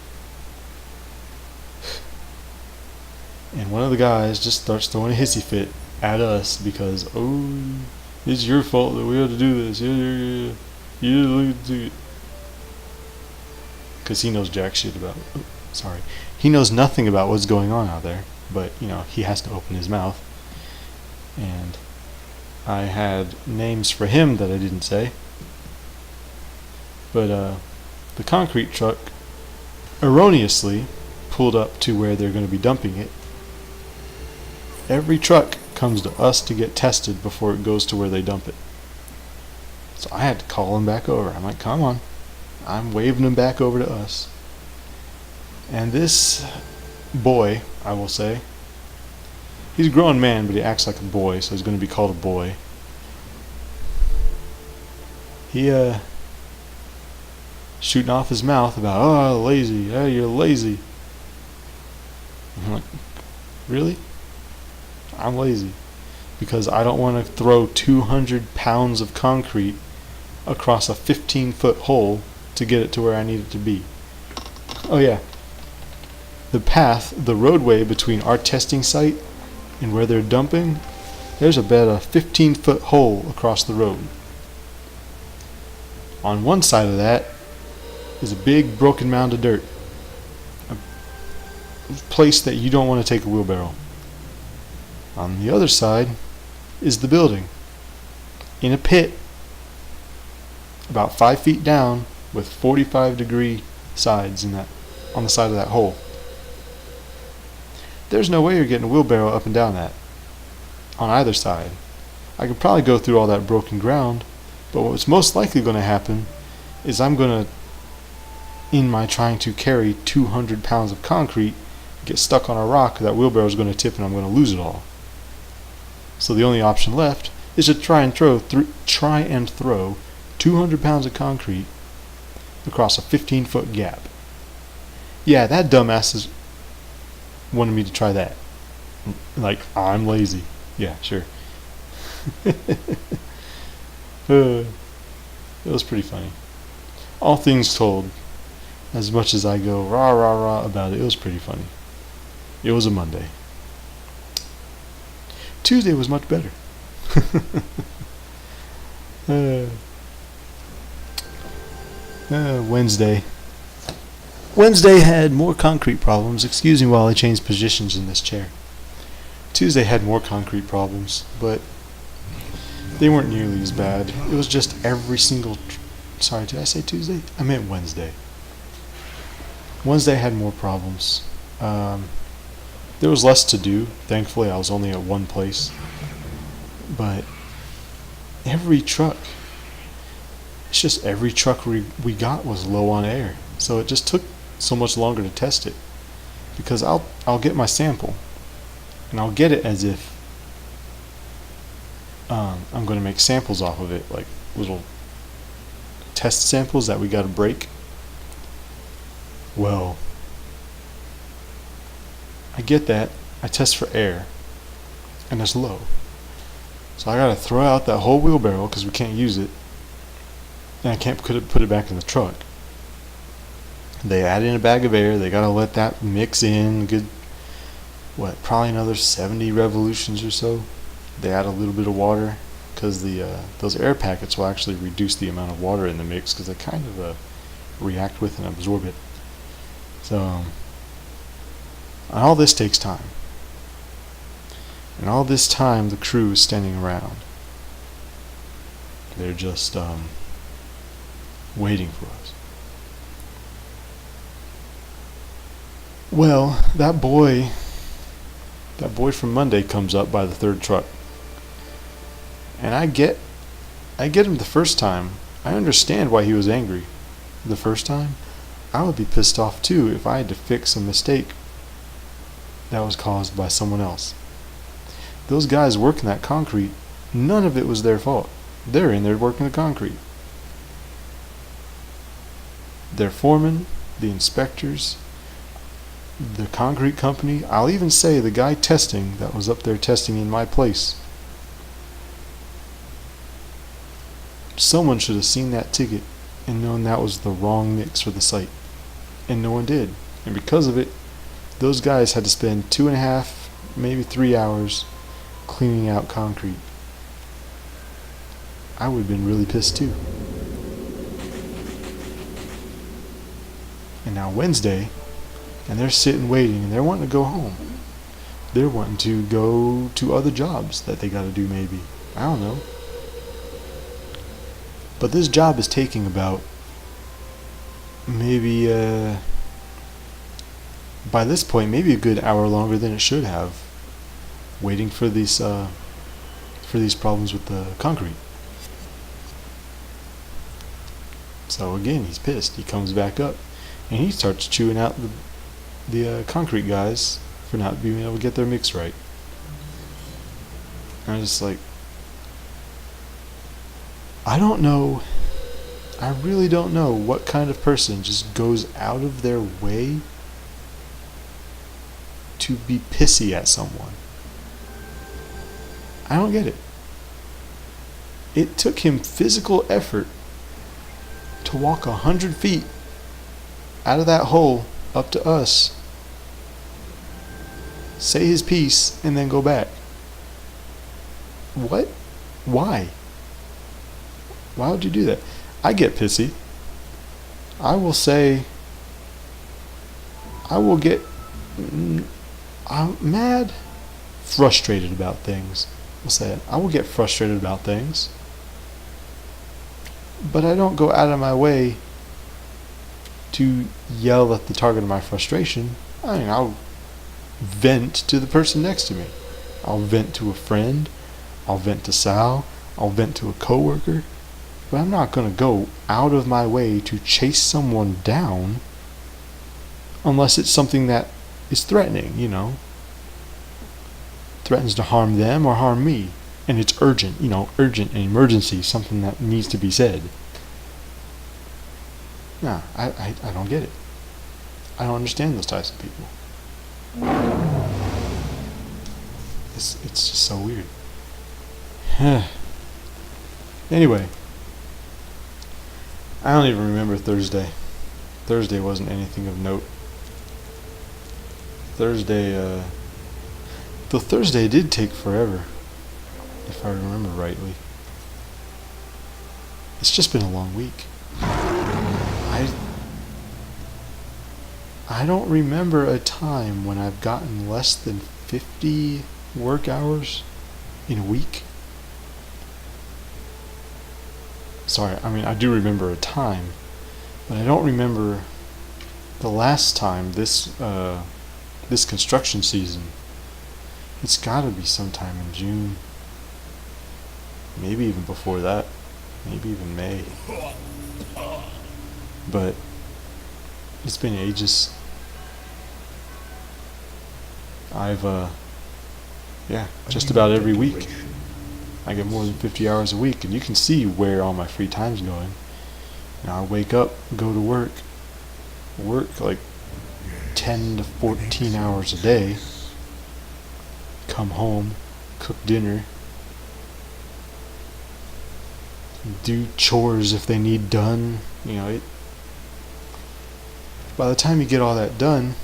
And one of the guys just starts throwing a hissy fit at us because, oh, it's your fault that we had to do this. You didn't do it. Because he knows jack shit about it. Sorry. He knows nothing about what's going on out there. But, he has to open his mouth. And I had names for him that I didn't say. But the concrete truck erroneously pulled up to where they're going to be dumping it. Every truck comes to us to get tested before it goes to where they dump it. So I had to call him back over. I'm like, come on. I'm waving him back over to us. And this boy, I will say, he's a grown man, but he acts like a boy, so he's going to be called a boy. He, shooting off his mouth about, oh, lazy, oh, you're lazy. I'm like, really? I'm lazy. Because I don't want to throw 200 pounds of concrete across a 15-foot hole to get it to where I need it to be. Oh yeah. The roadway between our testing site and where they're dumping, there's about a 15-foot hole across the road. On one side of that is a big broken mound of dirt. A place that you don't want to take a wheelbarrow. On the other side is the building. In a pit about 5 feet down with 45-degree sides on the side of that hole. There's no way you're getting a wheelbarrow up and down that on either side. I could probably go through all that broken ground, but what's most likely going to happen is I'm going to, in my trying to carry 200 pounds of concrete, get stuck on a rock. That wheelbarrow is going to tip and I'm going to lose it all. So the only option left is to try and throw 200 pounds of concrete across a 15-foot gap. Yeah, that dumbass is wanted me to try that. Like, I'm lazy. Yeah, sure. It was pretty funny. All things told, as much as I go rah rah rah about it, it was pretty funny. It was a Monday. Tuesday was much better. uh, Wednesday. Wednesday had more concrete problems. Excuse me while I change positions in this chair. Tuesday had more concrete problems, but they weren't nearly as bad. It was just every single... Sorry, did I say Tuesday? I meant Wednesday. Wednesday had more problems. There was less to do. Thankfully, I was only at one place. But every truck... It's just every truck we got was low on air. So it just took so much longer to test it. Because I'll get my sample. And I'll get it as if I'm going to make samples off of it. Like little test samples that we got to break. Well, I get that. I test for air. And it's low. So I got to throw out that whole wheelbarrow because we can't use it. And I can't put it back in the truck. They add in a bag of air. They got to let that mix in. Good, probably another 70 revolutions or so. They add a little bit of water because those air packets will actually reduce the amount of water in the mix because they kind of react with and absorb it. So, all this takes time. And all this time, the crew is standing around. They're just waiting for us. Well, that boy from Monday comes up by the third truck. And I get him the first time. I understand why he was angry the first time. I would be pissed off too if I had to fix a mistake that was caused by someone else. Those guys working that concrete, none of it was their fault. They're in there working the concrete. Their foreman, the inspectors, the concrete company, I'll even say the guy testing that was up there testing in my place. Someone should have seen that ticket and known that was the wrong mix for the site. And no one did. And because of it, those guys had to spend 2.5, maybe 3 hours cleaning out concrete. I would have been really pissed too. And now Wednesday, and they're sitting waiting, and they're wanting to go home. They're wanting to go to other jobs that they got to do maybe. I don't know. But this job is taking about maybe, by this point, maybe a good hour longer than it should have, waiting for these problems with the concrete. So again, he's pissed. He comes back up, and he starts chewing out the concrete guys for not being able to get their mix right. And I'm just like, I don't know. I really don't know what kind of person just goes out of their way to be pissy at someone. I don't get it. It took him physical effort to walk 100 feet out of that hole up to us, say his piece, and then go back. What? Why? Why would you do that? I get pissy. I will say, I'm mad, frustrated about things. We'll say it. I will get frustrated about things, but I don't go out of my way to yell at the target of my frustration. I mean, I'll vent to the person next to me. I'll vent to a friend. I'll vent to Sal. I'll vent to a coworker. But I'm not going to go out of my way to chase someone down unless it's something that is threatening, threatens to harm them or harm me. And it's urgent, urgent, an emergency, something that needs to be said. No, I don't get it. I don't understand those types of people. It's just so weird. Anyway, I don't even remember Thursday. Thursday wasn't anything of note. Though Thursday did take forever. if I remember rightly. It's just been a long week. I don't remember a time when I've gotten less than 50 work hours in a week. Sorry, I mean, I do remember a time, but I don't remember the last time this construction season. It's gotta be sometime in June. Maybe even before that. Maybe even May. But it's been ages. I've just about every week I get more than 50 hours a week, and you can see where all my free time's going. Now I wake up, go to work like 10 to 14 hours a day, come home, cook dinner, do chores if they need done. By the time you get all that done,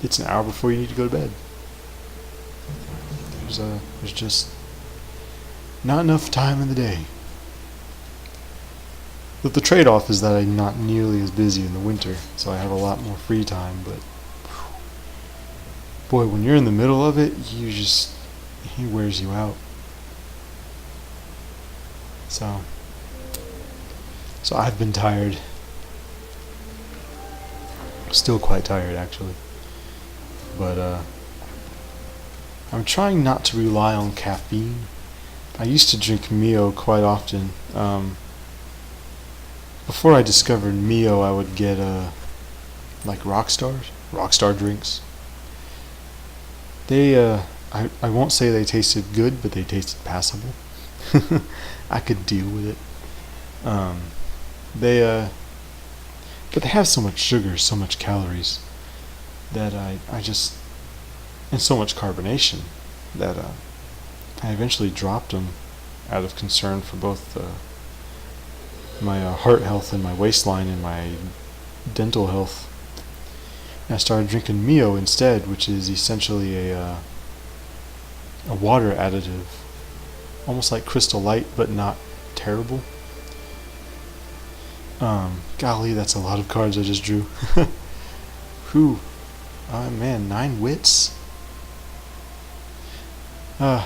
it's an hour before you need to go to bed. There's just not enough time in the day. But the trade-off is that I'm not nearly as busy in the winter, so I have a lot more free time. But boy, when you're in the middle of it, he wears you out. So I've been tired. Still quite tired, actually. But I'm trying not to rely on caffeine. I used to drink Mio quite often. Before I discovered Mio, I would get like Rockstar drinks. They I won't say they tasted good, but they tasted passable. I could deal with it. But they have so much sugar, so much calories, that I just, and so much carbonation, that I eventually dropped them out of concern for both my heart health and my waistline and my dental health. And I started drinking Mio instead, which is essentially a water additive, almost like Crystal Light, but not terrible. Golly, that's a lot of cards I just drew. Whew. Man, 9 wits? Yeah.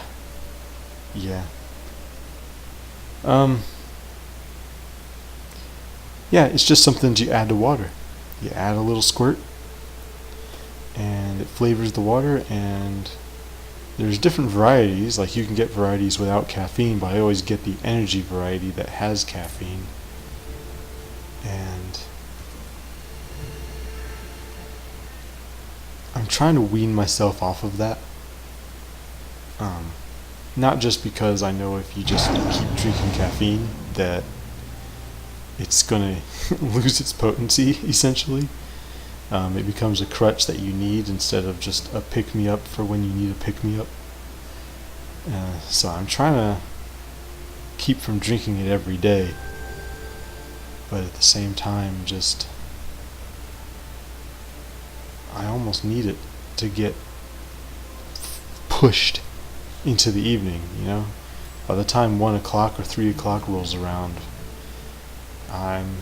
Yeah, it's just something you add to water. You add a little squirt, and it flavors the water, and there's different varieties. Like, you can get varieties without caffeine, but I always get the energy variety that has caffeine. And I'm trying to wean myself off of that. Not just because I know if you just keep drinking caffeine that it's going to lose its potency, essentially. It becomes a crutch that you need instead of just a pick-me-up for when you need a pick-me-up. So I'm trying to keep from drinking it every day. But at the same time, I almost need it to get pushed into the evening, By the time 1 o'clock or 3 o'clock rolls around, I'm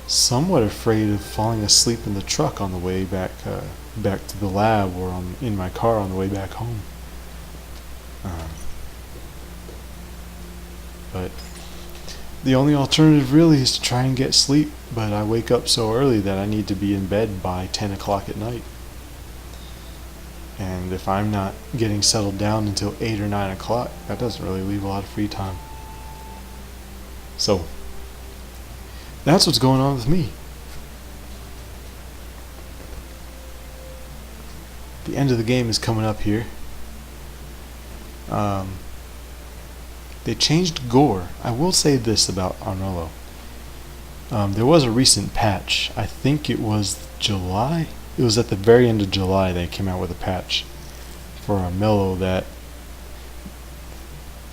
somewhat afraid of falling asleep in the truck on the way back to the lab, or in my car on the way back home. But the only alternative really is to try and get sleep, but I wake up so early that I need to be in bed by 10 o'clock at night. And if I'm not getting settled down until 8 or 9 o'clock, that doesn't really leave a lot of free time. So, that's what's going on with me. The end of the game is coming up here. They changed gore. I will say this about Armello. There was a recent patch. I think it was July. It was at the very end of July they came out with a patch for Armello that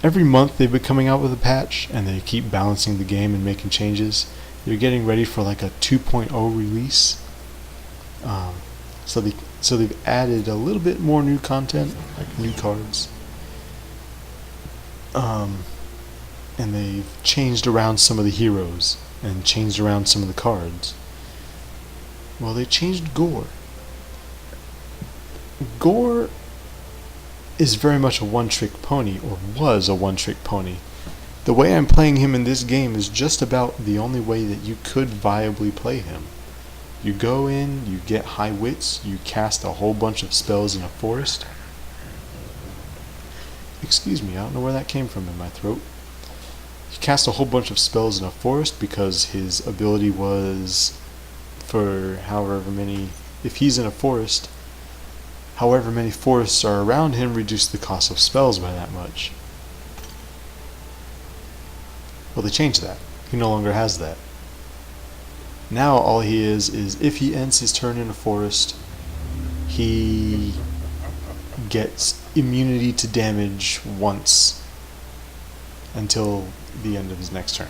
every month they've been coming out with a patch, and they keep balancing the game and making changes. They're getting ready for like a 2.0 release. So they've added a little bit more new content, like new cards. And they've changed around some of the heroes and changed around some of the cards. Well, they changed Gore. Gore is very much a one-trick pony, or was a one-trick pony. The way I'm playing him in this game is just about the only way that you could viably play him. You go in, you get high wits, you cast a whole bunch of spells in a forest. Excuse me, I don't know where that came from in my throat. You cast a whole bunch of spells in a forest because his ability was for however many, if he's in a forest, however many forests are around him reduce the cost of spells by that much. Well, they changed that. He no longer has that. Now all he is if he ends his turn in a forest, he gets immunity to damage once until the end of his next turn.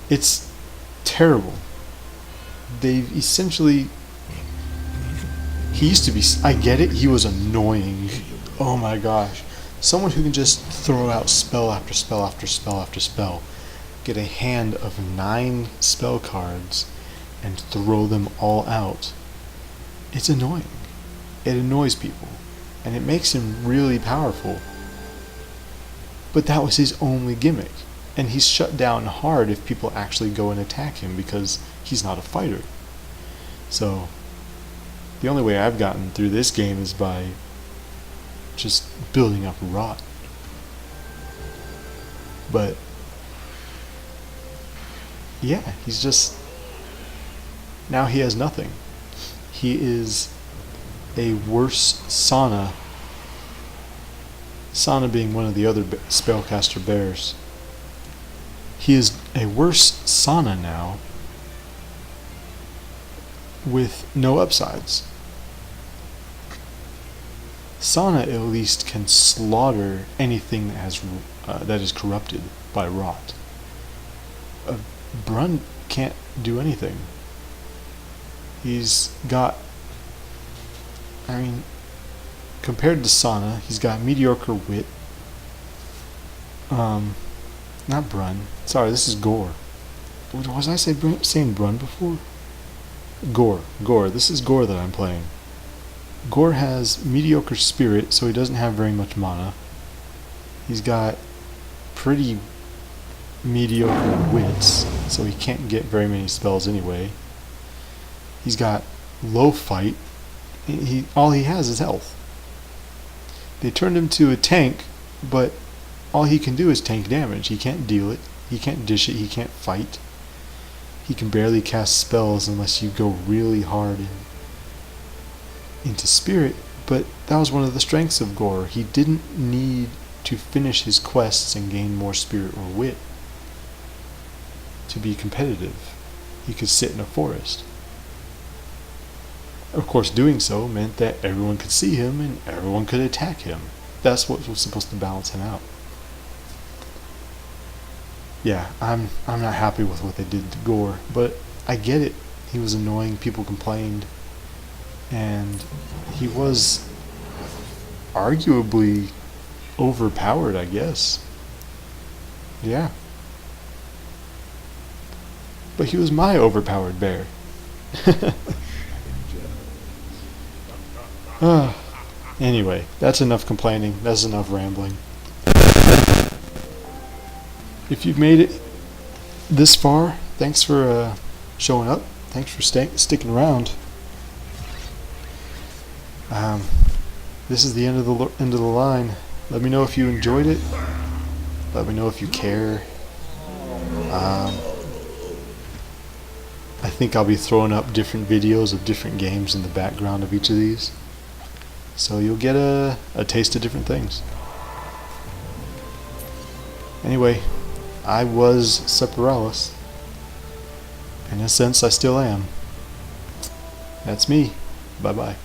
It's terrible. They've essentially, he used to be, I get it, he was annoying. Oh my gosh. Someone who can just throw out spell after spell after spell after spell, get a hand of 9 spell cards and throw them all out. It's annoying. It annoys people. And it makes him really powerful. But that was his only gimmick. And he's shut down hard if people actually go and attack him because he's not a fighter. So, the only way I've gotten through this game is by just building up rot. But, yeah, he's just, now he has nothing. He is a worse Sana. Sana being one of the other spellcaster bears. He is a worse Sana now with no upsides. Sana at least can slaughter anything that is corrupted by rot. Brun can't do anything. He's got, compared to Sana, he's got mediocre wit. Not Brun. Sorry, this is Gore. Was I saying Brun before? Gore. This is Gore that I'm playing. Gore has mediocre spirit, so he doesn't have very much mana. He's got pretty mediocre wits, so he can't get very many spells anyway. He's got low fight. All he has is health. They turned him to a tank, but all he can do is tank damage. He can't deal it. He can't dish it. He can't fight. He can barely cast spells unless you go really hard into spirit. But that was one of the strengths of Gore. He didn't need to finish his quests and gain more spirit or wit to be competitive. He could sit in a forest. Of course, doing so meant that everyone could see him and everyone could attack him. That's what was supposed to balance him out. Yeah, I'm not happy with what they did to Gore, but I get it. He was annoying, people complained, and he was arguably overpowered, I guess. Yeah. But he was my overpowered bear. Anyway, that's enough complaining. That's enough rambling. If you've made it this far, thanks for showing up. Thanks for sticking around. This is the end of the line. Let me know if you enjoyed it. Let me know if you care. I think I'll be throwing up different videos of different games in the background of each of these, so you'll get a taste of different things. Anyway, I was Separalis. In a sense, I still am. That's me. Bye-bye.